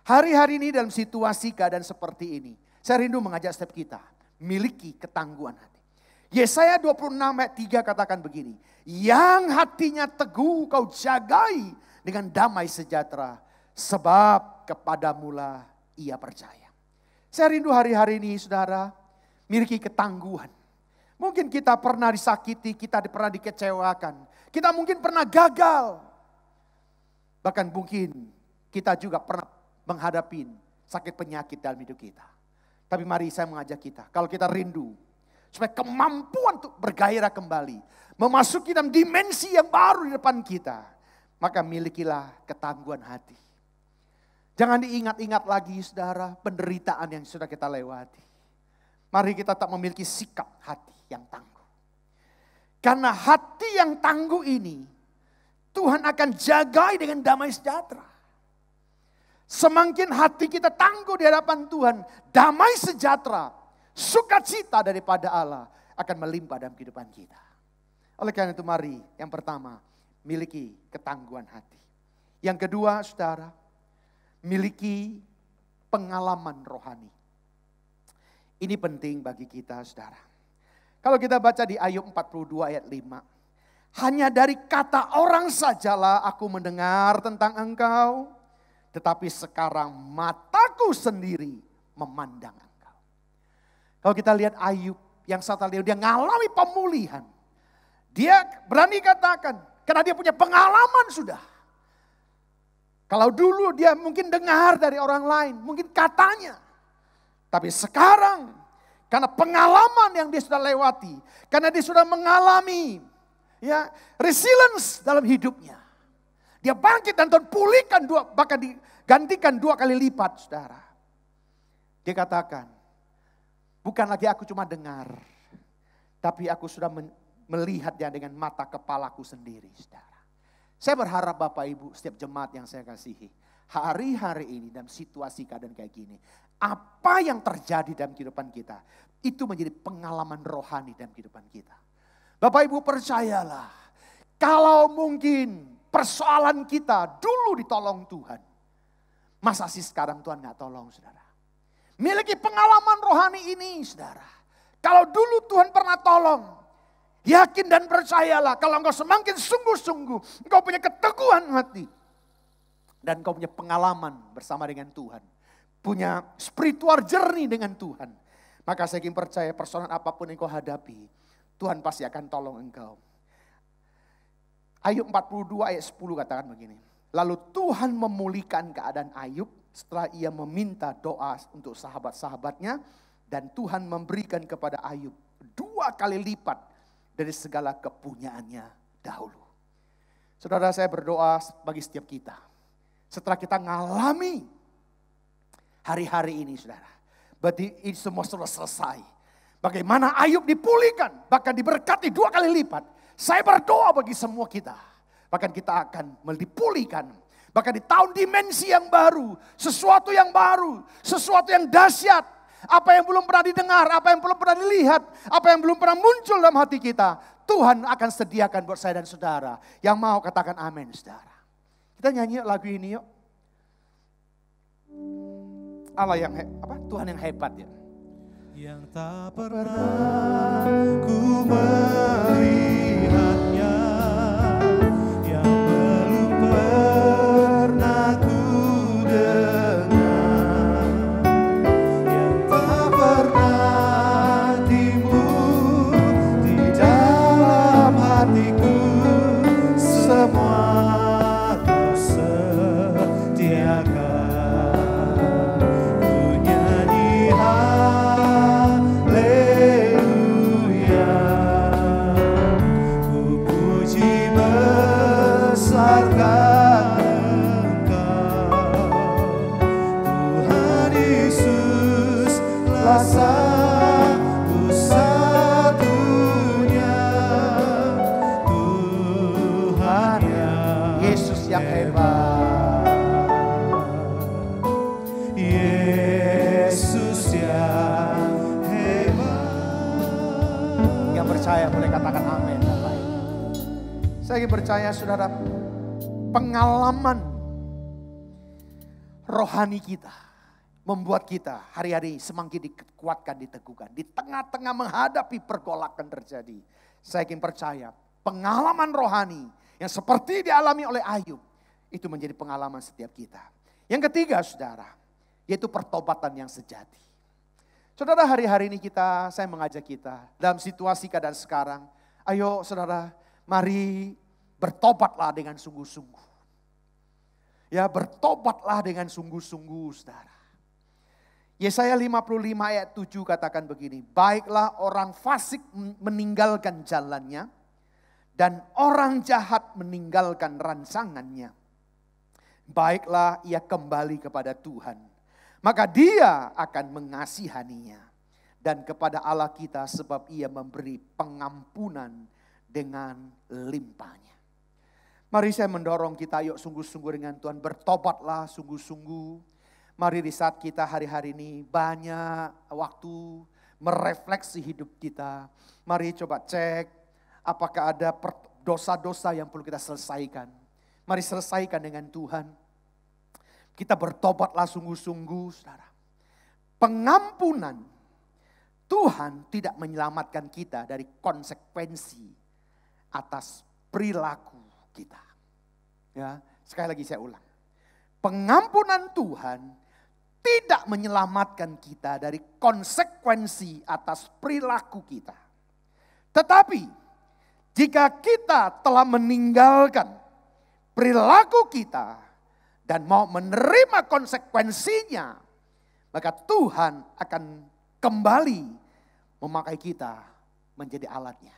Hari-hari ini dalam situasi keadaan seperti ini, saya rindu mengajak setiap kita miliki ketangguhan hati. Yesaya 26 ayat 3 katakan begini, yang hatinya teguh kau jagai dengan damai sejahtera, sebab kepadamulah ia percaya. Saya rindu hari-hari ini, saudara, miliki ketangguhan. Mungkin kita pernah disakiti, kita pernah dikecewakan. Kita mungkin pernah gagal. Bahkan mungkin kita juga pernah menghadapi sakit penyakit dalam hidup kita. Tapi mari saya mengajak kita, kalau kita rindu, supaya kemampuan untuk bergairah kembali, memasuki dalam dimensi yang baru di depan kita, maka milikilah ketangguhan hati. Jangan diingat-ingat lagi, saudara, penderitaan yang sudah kita lewati. Mari kita tak memiliki sikap hati yang tangguh. Karena hati yang tangguh ini, Tuhan akan jagai dengan damai sejahtera. Semakin hati kita tangguh di hadapan Tuhan, damai sejahtera, sukacita daripada Allah akan melimpah dalam kehidupan kita. Oleh karena itu mari, yang pertama, miliki ketangguhan hati. Yang kedua, saudara, miliki pengalaman rohani. Ini penting bagi kita, saudara. Kalau kita baca di Ayub 42 ayat 5. Hanya dari kata orang sajalah aku mendengar tentang engkau. Tetapi sekarang mataku sendiri memandang engkau. Kalau kita lihat Ayub yang satu dia ngalami pemulihan. Dia berani katakan, Karena dia punya pengalaman sudah. Kalau dulu dia mungkin dengar dari orang lain, mungkin katanya. Tapi sekarang, karena pengalaman yang dia sudah lewati, karena dia sudah mengalami resilience dalam hidupnya. Dia bangkit dan Tuhan pulihkan bahkan digantikan 2 kali lipat, saudara. Dia katakan, bukan lagi aku cuma dengar, tapi aku sudah melihatnya dengan mata kepalaku sendiri, saudara. Saya berharap Bapak Ibu, setiap jemaat yang saya kasihi, hari-hari ini dalam situasi keadaan kayak gini, apa yang terjadi dalam kehidupan kita, itu menjadi pengalaman rohani dalam kehidupan kita. Bapak Ibu percayalah, kalau mungkin persoalan kita dulu ditolong Tuhan, masa sih sekarang Tuhan gak tolong, saudara? Miliki pengalaman rohani ini, saudara. Kalau dulu Tuhan pernah tolong, yakin dan percayalah, kalau engkau semakin sungguh-sungguh, engkau punya keteguhan hati. Dan engkau punya pengalaman bersama dengan Tuhan. Punya spiritual journey dengan Tuhan. Maka saya ingin percaya persoalan apapun yang engkau hadapi, Tuhan pasti akan tolong engkau. Ayub 42 ayat 10 katakan begini. Lalu Tuhan memulihkan keadaan Ayub setelah ia meminta doa untuk sahabat-sahabatnya. Dan Tuhan memberikan kepada Ayub 2 kali lipat dari segala kepunyaannya dahulu. Saudara, saya berdoa bagi setiap kita. Setelah kita ngalami hari-hari ini, saudara. Berarti ini semua sudah selesai. Bagaimana Ayub dipulihkan, bahkan diberkati 2 kali lipat. Saya berdoa bagi semua kita. Bahkan kita akan dipulihkan. Bahkan di tahun dimensi yang baru. Sesuatu yang baru. Sesuatu yang dahsyat. Apa yang belum pernah didengar, apa yang belum pernah dilihat, apa yang belum pernah muncul dalam hati kita. Tuhan akan sediakan buat saya dan saudara. Yang mau katakan amin, saudara. Kita nyanyi lagu ini yuk. Allah yang Tuhan yang hebat ya. Yang tak pernah ku melihatnya, yang belum pernah ku dengar, yang tak pernah timbul di dalam hatiku, semua Kau sediakan. Percaya boleh katakan amin. Saya percaya saudara, pengalaman rohani kita membuat kita hari-hari semakin dikuatkan, diteguhkan. Di tengah-tengah menghadapi pergolakan terjadi. Saya ingin percaya pengalaman rohani yang seperti dialami oleh Ayub itu menjadi pengalaman setiap kita. Yang ketiga saudara, yaitu pertobatan yang sejati. Saudara, hari-hari ini saya mengajak kita dalam situasi keadaan sekarang. Ayo saudara, mari bertobatlah dengan sungguh-sungguh. Ya, bertobatlah dengan sungguh-sungguh saudara. Yesaya 55 ayat 7 katakan begini. Baiklah orang fasik meninggalkan jalannya dan orang jahat meninggalkan rancangannya. Baiklah ia kembali kepada Tuhan. Maka dia akan mengasihaninya. Dan kepada Allah kita sebab ia memberi pengampunan dengan limpahnya. Mari saya mendorong kita yuk sungguh-sungguh dengan Tuhan. Bertobatlah sungguh-sungguh. Mari di saat kita hari-hari ini banyak waktu merefleksi hidup kita. Mari coba cek apakah ada dosa-dosa yang perlu kita selesaikan. Mari selesaikan dengan Tuhan. Kita bertobatlah sungguh-sungguh, saudara. Pengampunan Tuhan tidak menyelamatkan kita dari konsekuensi atas perilaku kita. Ya, sekali lagi saya ulang. Pengampunan Tuhan tidak menyelamatkan kita dari konsekuensi atas perilaku kita. Tetapi Jika kita telah meninggalkan perilaku kita dan mau menerima konsekuensinya, maka Tuhan akan kembali memakai kita menjadi alatnya.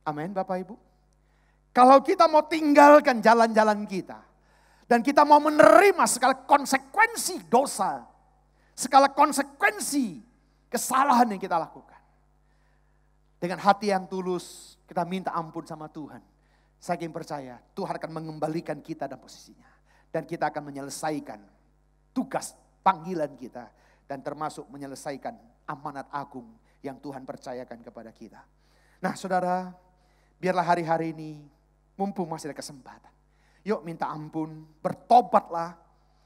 Amin Bapak Ibu. Kalau kita mau tinggalkan jalan-jalan kita, dan kita mau menerima segala konsekuensi dosa, segala konsekuensi kesalahan yang kita lakukan. Dengan hati yang tulus, kita minta ampun sama Tuhan. Saya ingin percaya, Tuhan akan mengembalikan kita dalam posisinya. Dan kita akan menyelesaikan tugas panggilan kita. Dan termasuk menyelesaikan amanat agung yang Tuhan percayakan kepada kita. Nah saudara, biarlah hari-hari ini, mumpung masih ada kesempatan. Yuk minta ampun, bertobatlah.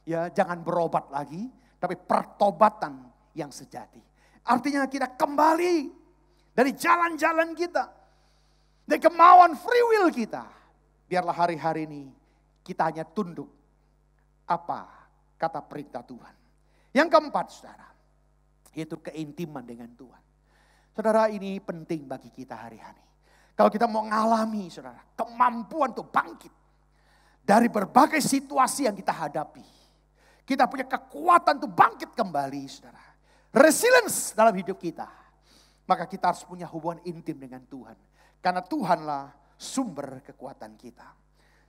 Ya, jangan berobat lagi, tapi pertobatan yang sejati. Artinya kita kembali dari jalan-jalan kita, dari kemauan free will kita. Biarlah hari-hari ini kita hanya tunduk apa kata perintah Tuhan. Yang keempat saudara, yaitu keintiman dengan Tuhan. Saudara, ini penting bagi kita hari-hari. Kalau kita mau mengalami saudara, kemampuan untuk bangkit dari berbagai situasi yang kita hadapi. Kita punya kekuatan untuk bangkit kembali saudara. Resilience dalam hidup kita. Maka kita harus punya hubungan intim dengan Tuhan. Karena Tuhanlah sumber kekuatan kita.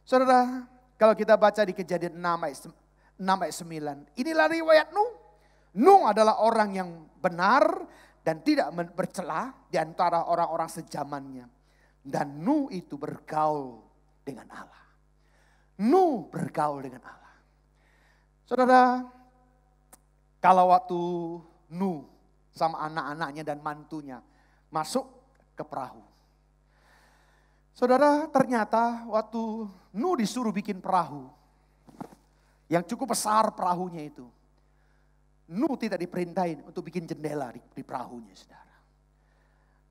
Saudara, kalau kita baca di Kejadian 6 ayat 9. Inilah riwayat Nuh. Nuh adalah orang yang benar dan tidak bercela di antara orang-orang sejamannya. Dan Nuh itu bergaul dengan Allah. Nuh bergaul dengan Allah. Saudara, kalau waktu Nuh sama anak-anaknya dan mantunya masuk ke perahu. Saudara, ternyata waktu Nuh disuruh bikin perahu, yang cukup besar perahunya itu, Nuh tidak diperintahin untuk bikin jendela di perahunya, saudara.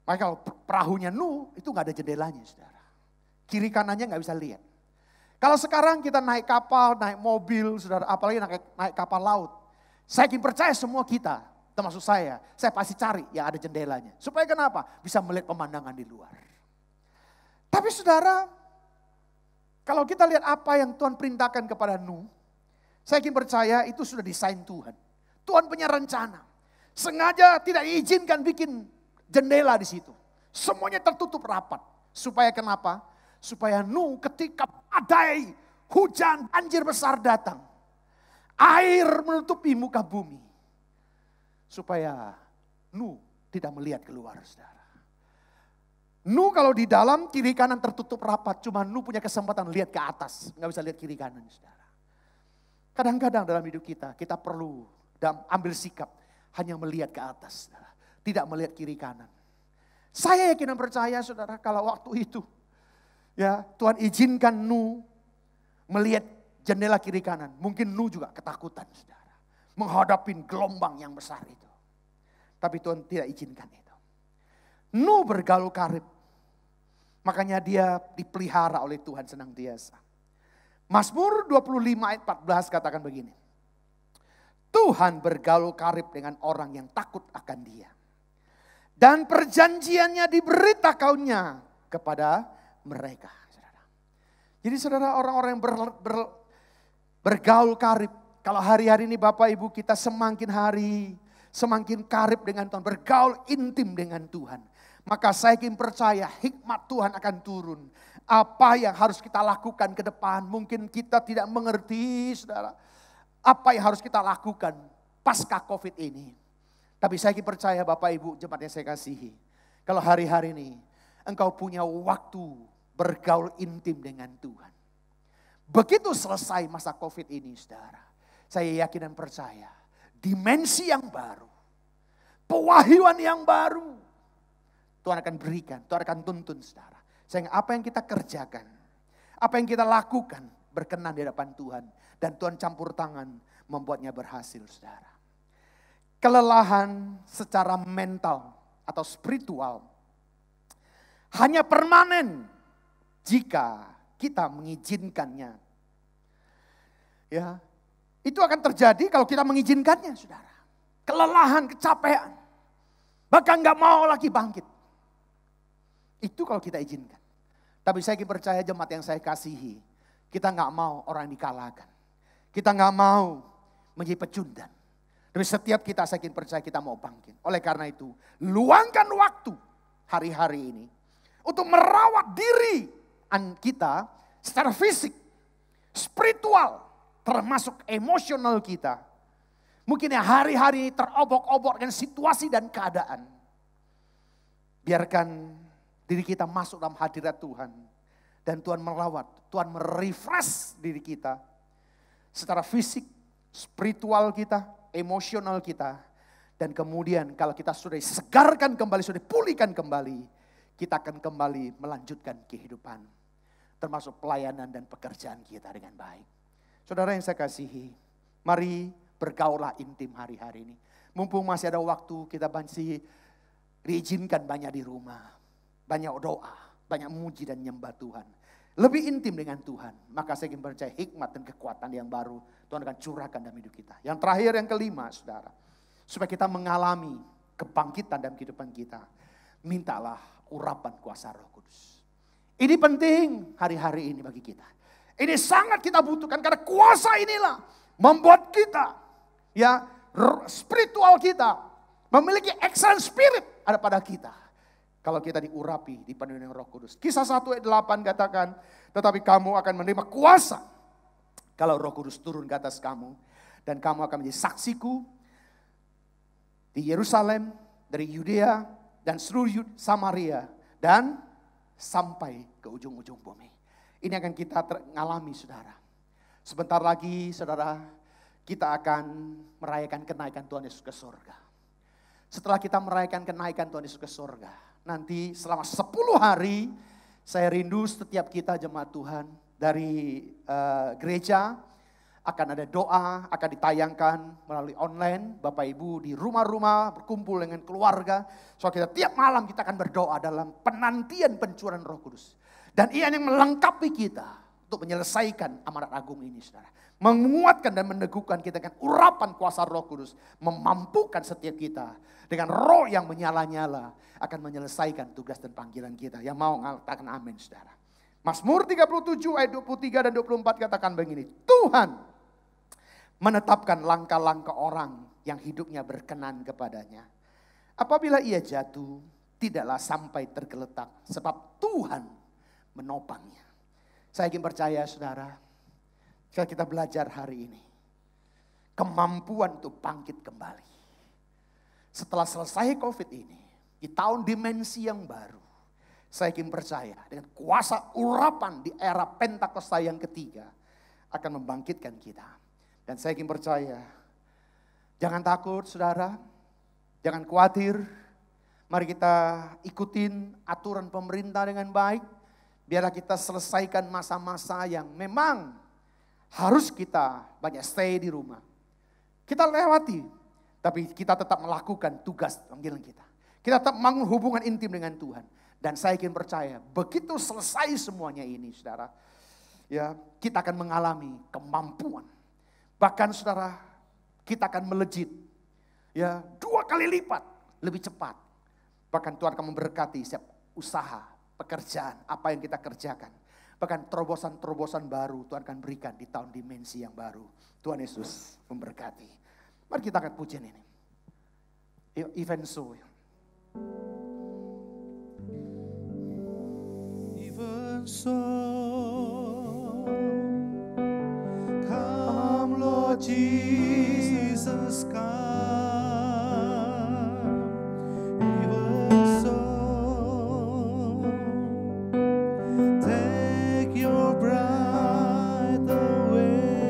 Maka kalau perahunya Nuh itu gak ada jendelanya, saudara. Kiri kanannya gak bisa lihat. Kalau sekarang kita naik kapal, naik mobil, saudara, apalagi naik kapal laut. Saya ingin percaya semua kita, termasuk saya pasti cari yang ada jendelanya. Supaya kenapa? Bisa melihat pemandangan di luar. Tapi saudara, kalau kita lihat apa yang Tuhan perintahkan kepada Nuh, saya ingin percaya itu sudah desain Tuhan. Tuhan punya rencana. Sengaja tidak diizinkan bikin jendela di situ. Semuanya tertutup rapat. Supaya kenapa? Supaya Nuh ketika badai, hujan, banjir besar datang. Air menutupi muka bumi. Supaya Nuh tidak melihat keluar, saudara. Nuh kalau di dalam kiri kanan tertutup rapat. Cuma Nuh punya kesempatan lihat ke atas. Nggak bisa lihat kiri kanan, saudara. Kadang-kadang dalam hidup kita perlu ambil sikap. Hanya melihat ke atas, saudara. Tidak melihat kiri kanan. Saya yakin dan percaya saudara kalau waktu itu. Ya, Tuhan izinkan Nuh melihat jendela kiri kanan. Mungkin Nuh juga ketakutan, saudara. Menghadapi gelombang yang besar itu. Tapi Tuhan tidak izinkan itu. Nuh bergaul karib. Makanya dia dipelihara oleh Tuhan senantiasa. Mazmur 25 ayat 14 katakan begini. Tuhan bergaul karib dengan orang yang takut akan dia. Dan perjanjiannya diberitakannya kepada mereka. Saudara. Jadi saudara, orang-orang yang bergaul karib. Kalau hari-hari ini Bapak Ibu kita semakin hari, semakin karib dengan Tuhan. Bergaul intim dengan Tuhan. Maka saya ingin percaya hikmat Tuhan akan turun. Apa yang harus kita lakukan ke depan. Mungkin kita tidak mengerti saudara. Apa yang harus kita lakukan pasca COVID ini. Tapi saya ingin percaya Bapak Ibu jemaat yang saya kasihi. Kalau hari-hari ini engkau punya waktu bergaul intim dengan Tuhan. Begitu selesai masa COVID ini saudara. Saya yakin dan percaya. Dimensi yang baru. Pewahyuan yang baru. Tuhan akan berikan, Tuhan akan tuntun saudara. Sehingga apa yang kita kerjakan, apa yang kita lakukan berkenan di hadapan Tuhan. Dan Tuhan campur tangan membuatnya berhasil saudara. Kelelahan secara mental atau spiritual hanya permanen jika kita mengizinkannya. Ya, itu akan terjadi kalau kita mengizinkannya saudara. Kelelahan, kecapean, bahkan gak mau lagi bangkit. Itu kalau kita izinkan. Tapi saya percaya jemaat yang saya kasihi, kita nggak mau orang yang dikalahkan. Kita nggak mau menjadi pecundang. Tapi setiap kita saya percaya kita mau bangkit. Oleh karena itu, luangkan waktu hari-hari ini untuk merawat diri kita secara fisik, spiritual, termasuk emosional kita. Mungkin yang hari-hari terobok-obok dengan situasi dan keadaan. Biarkan diri kita masuk dalam hadirat Tuhan. Dan Tuhan merawat, Tuhan merefresh diri kita. Secara fisik, spiritual kita, emosional kita. Dan kemudian kalau kita sudah disegarkan kembali, sudah dipulihkan kembali. Kita akan kembali melanjutkan kehidupan. Termasuk pelayanan dan pekerjaan kita dengan baik. Saudara yang saya kasihi, mari bergaullah intim hari-hari ini. Mumpung masih ada waktu, kita masih diizinkan banyak di rumah. Banyak doa, banyak memuji dan nyembah Tuhan. Lebih intim dengan Tuhan. Maka saya ingin percaya hikmat dan kekuatan yang baru Tuhan akan curahkan dalam hidup kita. Yang terakhir, yang kelima, saudara. Supaya kita mengalami kebangkitan dalam kehidupan kita. Mintalah urapan kuasa Roh Kudus. Ini penting hari-hari ini bagi kita. Ini sangat kita butuhkan karena kuasa inilah membuat kita, ya, spiritual kita memiliki excellent spirit ada pada kita. Kalau kita diurapi, dipenuhi dengan Roh Kudus. Kisah 1 ayat 8 katakan, tetapi kamu akan menerima kuasa kalau Roh Kudus turun ke atas kamu. Dan kamu akan menjadi saksiku di Yerusalem, dari Yudea, dan seluruh Samaria, dan sampai ke ujung-ujung bumi. Ini akan kita alami, saudara. Sebentar lagi, saudara, kita akan merayakan kenaikan Tuhan Yesus ke surga. Setelah kita merayakan kenaikan Tuhan Yesus ke surga, nanti selama 10 hari, saya rindu setiap kita jemaat Tuhan dari gereja, akan ada doa, akan ditayangkan melalui online. Bapak Ibu di rumah-rumah berkumpul dengan keluarga. So kita tiap malam kita akan berdoa dalam penantian pencurahan Roh Kudus. Dan ia yang melengkapi kita untuk menyelesaikan amanat agung ini, saudara. Menguatkan dan meneguhkan kita dengan urapan kuasa Roh Kudus. Memampukan setiap kita dengan roh yang menyala-nyala akan menyelesaikan tugas dan panggilan kita. Yang mau mengatakan amin, saudara. Mazmur 37 ayat 23 dan 24 katakan begini. Tuhan menetapkan langkah-langkah orang yang hidupnya berkenan kepadanya. Apabila ia jatuh, tidaklah sampai tergeletak. Sebab Tuhan menopangnya. Saya ingin percaya, saudara, kalau kita belajar hari ini, kemampuan untuk bangkit kembali. Setelah selesai COVID ini, di tahun dimensi yang baru, saya ingin percaya dengan kuasa urapan di era Pentakosta yang ketiga akan membangkitkan kita. Dan saya ingin percaya, jangan takut saudara, jangan khawatir. Mari kita ikutin aturan pemerintah dengan baik. Biarlah kita selesaikan masa-masa yang memang harus kita banyak stay di rumah. Kita lewati, tapi kita tetap melakukan tugas panggilan kita. Kita tetap membangun hubungan intim dengan Tuhan. Dan saya ingin percaya, begitu selesai semuanya ini, saudara, ya kita akan mengalami kemampuan. Bahkan, saudara, kita akan melejit, ya 2 kali lipat, lebih cepat. Bahkan Tuhan akan memberkati setiap usaha, pekerjaan, apa yang kita kerjakan. Bahkan terobosan-terobosan baru Tuhan akan berikan di tahun dimensi yang baru. Tuhan Yesus memberkati. Mari kita akan pujian ini. Even so. Even so, come Lord Jesus, come. Even so, take your breath away.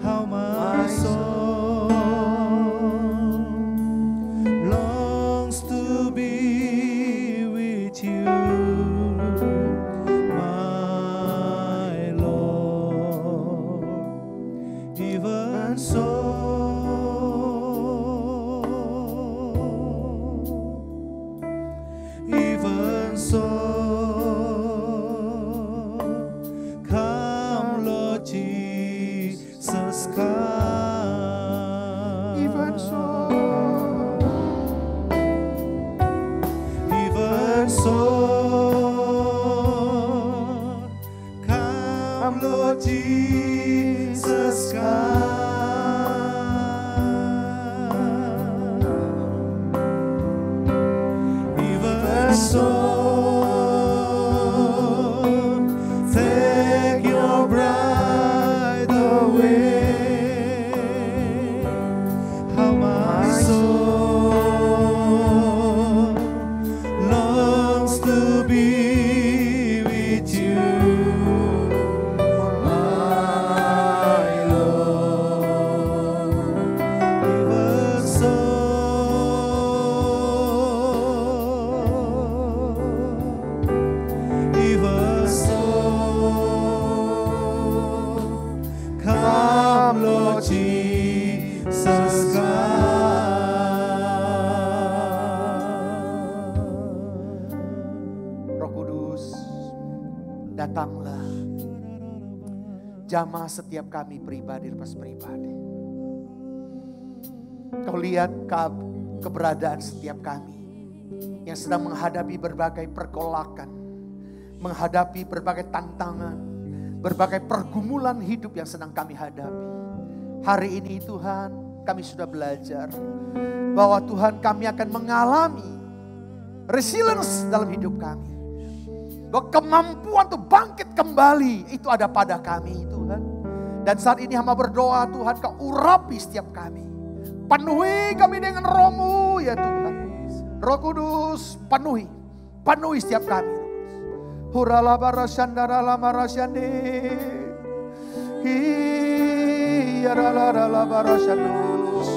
How my soul longs to be with you, my Lord. Even so, soul, take your bride away. How my soul longs to be with you, my Lord. Even so, come Lord Jesus, come. Roh Kudus, datanglah. Jamah setiap kami pribadi lepas pribadi. Kau lihat keberadaan setiap kami yang sedang menghadapi berbagai pergolakan, menghadapi berbagai tantangan, berbagai pergumulan hidup yang sedang kami hadapi. Hari ini Tuhan, kami sudah belajar bahwa Tuhan kami akan mengalami resilience dalam hidup kami. Bahwa kemampuan untuk bangkit kembali itu ada pada kami Tuhan. Dan saat ini hamba berdoa Tuhan, Kau urapi setiap kami. Penuhi kami dengan Roh-Mu ya Tuhan. Roh Kudus penuhi setiap kami. Hurala barasandara lama rasyande. Hiyarala barasandus.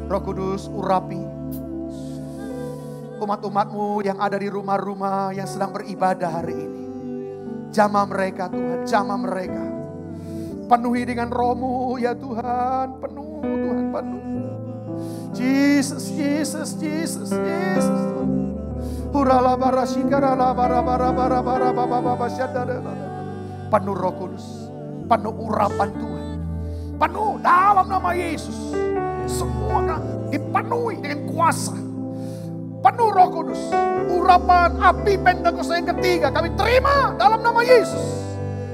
Roh Kudus urapi umat-umat-Mu yang ada di rumah-rumah yang sedang beribadah hari ini. Jamah mereka Tuhan, jamah mereka. Penuhi dengan Roh-Mu ya Tuhan, penuh Tuhan, penuh. Jesus, Jesus, Jesus, Jesus. Hurala barashikara la bara penuh Roh Kudus, penuh urapan Tuhan, penuh dalam nama Yesus. Semua dipenuhi dengan kuasa, penuh Roh Kudus. Urapan api Pentakosta yang ketiga kami terima dalam nama Yesus,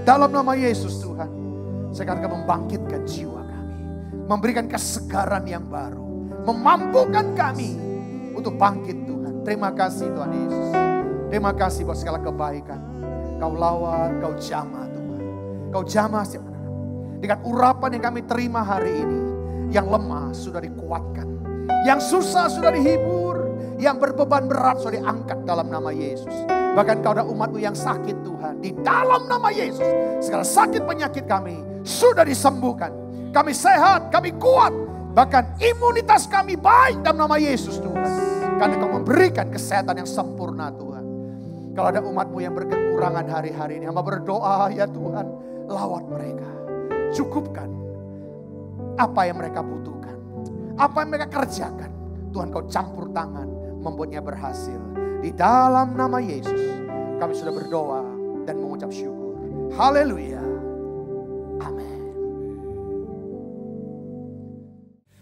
dalam nama Yesus Tuhan. Sekarang kami membangkitkan jiwa kami, memberikan kesegaran yang baru, memampukan kami untuk bangkit Tuhan. Terima kasih Tuhan Yesus. Terima kasih buat segala kebaikan. Kau lawan, Kau jamah Tuhan. Kau jamah setiap anak. Dengan urapan yang kami terima hari ini. Yang lemah sudah dikuatkan. Yang susah sudah dihibur. Yang berbeban berat sudah diangkat dalam nama Yesus. Bahkan Kau ada umat-Mu yang sakit Tuhan. Di dalam nama Yesus. Segala sakit penyakit kami sudah disembuhkan. Kami sehat, kami kuat. Bahkan imunitas kami baik dalam nama Yesus Tuhan. Karena Kau memberikan kesehatan yang sempurna Tuhan. Kalau ada umat-Mu yang berkekurangan hari-hari ini, hamba berdoa ya Tuhan, lawat mereka. Cukupkan apa yang mereka butuhkan. Apa yang mereka kerjakan. Tuhan Kau campur tangan, membuatnya berhasil. Di dalam nama Yesus, kami sudah berdoa dan mengucap syukur. Haleluya. Amin.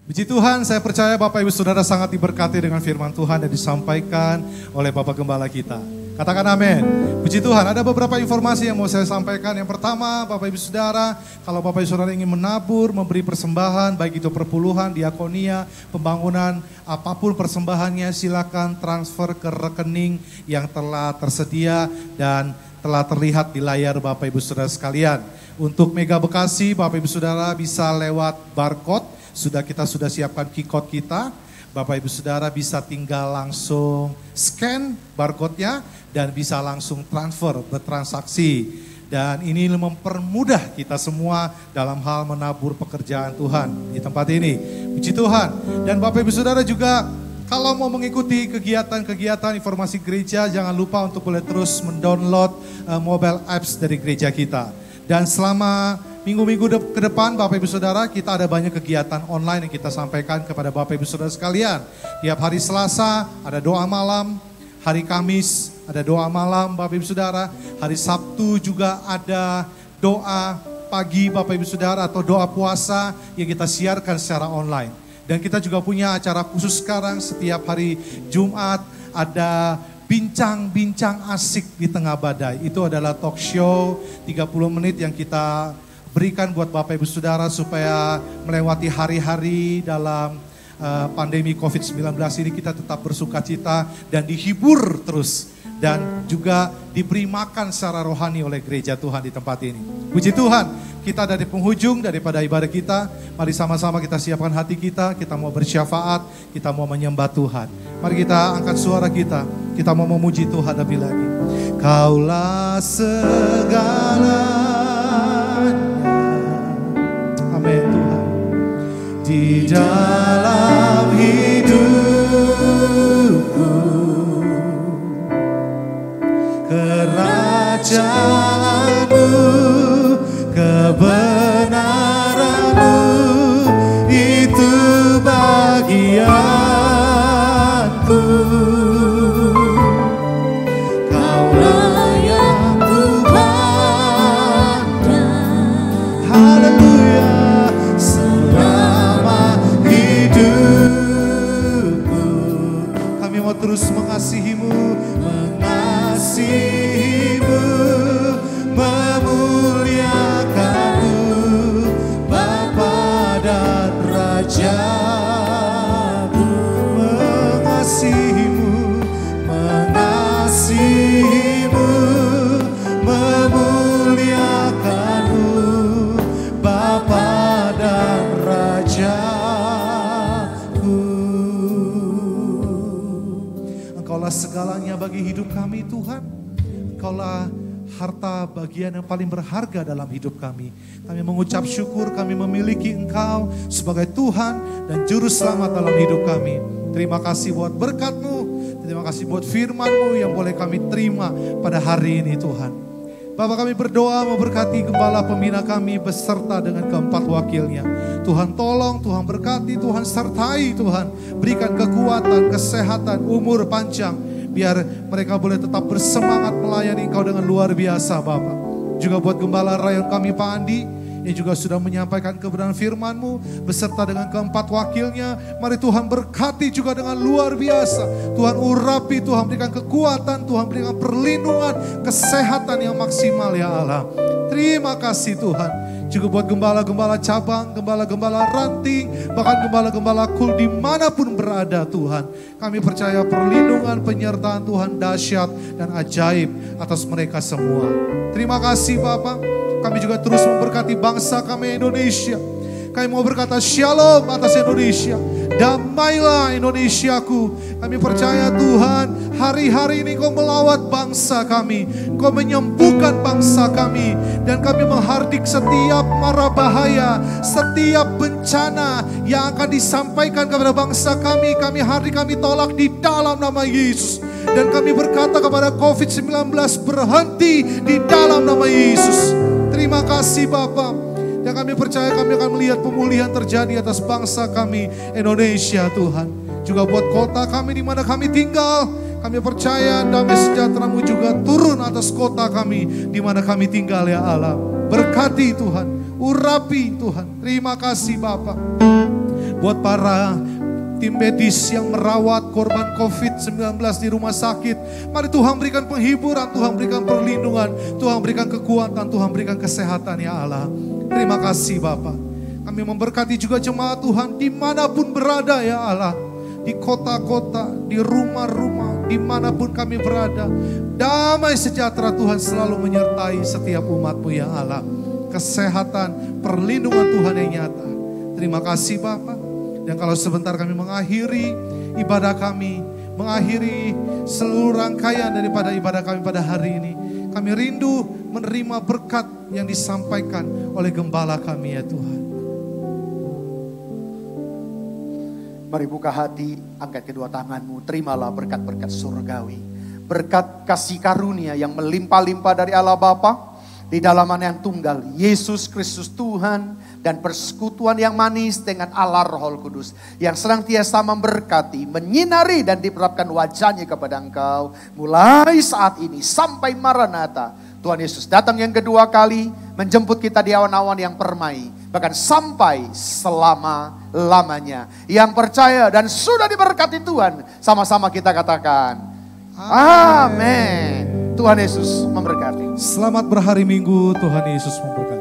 Puji Tuhan, saya percaya Bapak Ibu Saudara sangat diberkati dengan firman Tuhan yang disampaikan oleh Bapak Gembala kita. Katakan amin. Puji Tuhan, ada beberapa informasi yang mau saya sampaikan. Yang pertama, Bapak Ibu Saudara, kalau Bapak Ibu Saudara ingin menabur, memberi persembahan, baik itu perpuluhan, diakonia, pembangunan, apapun persembahannya, silakan transfer ke rekening yang telah tersedia dan telah terlihat di layar Bapak Ibu Saudara sekalian. Untuk Mega Bekasi, Bapak Ibu Saudara bisa lewat barcode. Kita sudah siapkan Q-code kita. Bapak Ibu Saudara bisa tinggal langsung scan barcode-nya dan bisa langsung transfer, bertransaksi. Dan ini mempermudah kita semua dalam hal menabur pekerjaan Tuhan di tempat ini. Puji Tuhan. Dan Bapak Ibu Saudara juga kalau mau mengikuti kegiatan-kegiatan informasi gereja, jangan lupa untuk boleh terus mendownload mobile apps dari gereja kita. Dan selama minggu-minggu ke depan Bapak Ibu Saudara, kita ada banyak kegiatan online yang kita sampaikan kepada Bapak Ibu Saudara sekalian. Tiap hari Selasa ada doa malam, hari Kamis ada doa malam Bapak Ibu Saudara, hari Sabtu juga ada doa pagi Bapak Ibu Saudara atau doa puasa yang kita siarkan secara online. Dan kita juga punya acara khusus sekarang setiap hari Jumat ada bincang-bincang asik di tengah badai. Itu adalah talk show 30 menit yang kita berikan buat Bapak Ibu Saudara supaya melewati hari-hari dalam pandemi COVID-19 ini kita tetap bersuka cita dan dihibur terus. Dan juga diberi makan secara rohani oleh gereja Tuhan di tempat ini. Puji Tuhan, kita dari penghujung daripada ibadah kita, mari sama-sama kita siapkan hati kita mau bersyafaat, kita mau menyembah Tuhan. Mari kita angkat suara kita mau memuji Tuhan lebih lagi. Kaulah segalanya, amin Tuhan. Di dalam hidupku, kerajaanmu, kebenaranmu, itu bagianku. Kaulah yang kupandang, haleluya, selama hidupku. Kami mau terus mengasihimu, memuliakanmu, Bapa dan Raja-Mu. Mengasihimu, memuliakanmu, Bapa dan Raja-Mu. Engkaulah segalanya bagi hidup kami Tuhan. Engkaulah harta bagian yang paling berharga dalam hidup kami. Kami mengucap syukur kami memiliki Engkau sebagai Tuhan dan Juru Selamat dalam hidup kami. Terima kasih buat berkat-Mu, terima kasih buat firman-Mu yang boleh kami terima pada hari ini Tuhan. Bapak, kami berdoa memberkati gembala pembina kami beserta dengan keempat wakilnya. Tuhan tolong, Tuhan berkati, Tuhan sertai Tuhan. Berikan kekuatan, kesehatan, umur panjang. Biar mereka boleh tetap bersemangat melayani Engkau dengan luar biasa Bapak. Juga buat gembala rayon kami Pak Andi, yang juga sudah menyampaikan kebenaran firman-Mu beserta dengan keempat wakilnya. Mari Tuhan berkati juga dengan luar biasa. Tuhan urapi, Tuhan berikan kekuatan, Tuhan berikan perlindungan, kesehatan yang maksimal ya Allah. Terima kasih Tuhan. Juga buat gembala-gembala cabang, gembala-gembala ranting, bahkan gembala-gembala kul dimanapun berada Tuhan. Kami percaya perlindungan, penyertaan Tuhan dahsyat dan ajaib atas mereka semua. Terima kasih Bapak. Kami juga terus memberkati bangsa kami Indonesia. Kami mau berkata shalom atas Indonesia. Damailah Indonesiaku. Kami percaya Tuhan, hari-hari ini Kau melawat bangsa kami. Kau menyembuhkan bangsa kami. Dan kami menghardik setiap mara bahaya, setiap bencana yang akan disampaikan kepada bangsa kami. Kami hardik, kami tolak di dalam nama Yesus. Dan kami berkata kepada COVID-19 berhenti di dalam nama Yesus. Terima kasih Bapak. Dan kami percaya kami akan melihat pemulihan terjadi atas bangsa kami Indonesia Tuhan. Juga buat kota kami di mana kami tinggal. Kami percaya damai sejahtera-Mu juga turun atas kota kami di mana kami tinggal ya Allah. Berkati Tuhan, urapi Tuhan. Terima kasih Bapak. Buat para tim medis yang merawat korban COVID-19 di rumah sakit. Mari Tuhan berikan penghiburan, Tuhan berikan perlindungan, Tuhan berikan kekuatan, Tuhan berikan kesehatan ya Allah. Terima kasih Bapak. Kami memberkati juga jemaat Tuhan dimanapun berada ya Allah. Di kota-kota, di rumah-rumah, dimanapun kami berada. Damai sejahtera Tuhan selalu menyertai setiap umat-Mu ya Allah. Kesehatan, perlindungan Tuhan yang nyata. Terima kasih Bapak. Dan kalau sebentar kami mengakhiri ibadah kami, mengakhiri seluruh rangkaian daripada ibadah kami pada hari ini, kami rindu menerima berkat yang disampaikan oleh gembala kami ya Tuhan. Mari buka hati, angkat kedua tanganmu, terimalah berkat-berkat surgawi. Berkat kasih karunia yang melimpah-limpah dari Allah Bapa, di dalam Anak yang tunggal, Yesus Kristus Tuhan, dan persekutuan yang manis dengan Allah Roh Kudus, yang senantiasa memberkati, menyinari dan diperapkan wajahnya kepada engkau, mulai saat ini sampai Maranatha. Tuhan Yesus datang yang kedua kali, menjemput kita di awan-awan yang permai, bahkan sampai selama-lamanya. Yang percaya dan sudah diberkati Tuhan, sama-sama kita katakan, amin. Tuhan Yesus memberkati. Selamat berhari Minggu, Tuhan Yesus memberkati.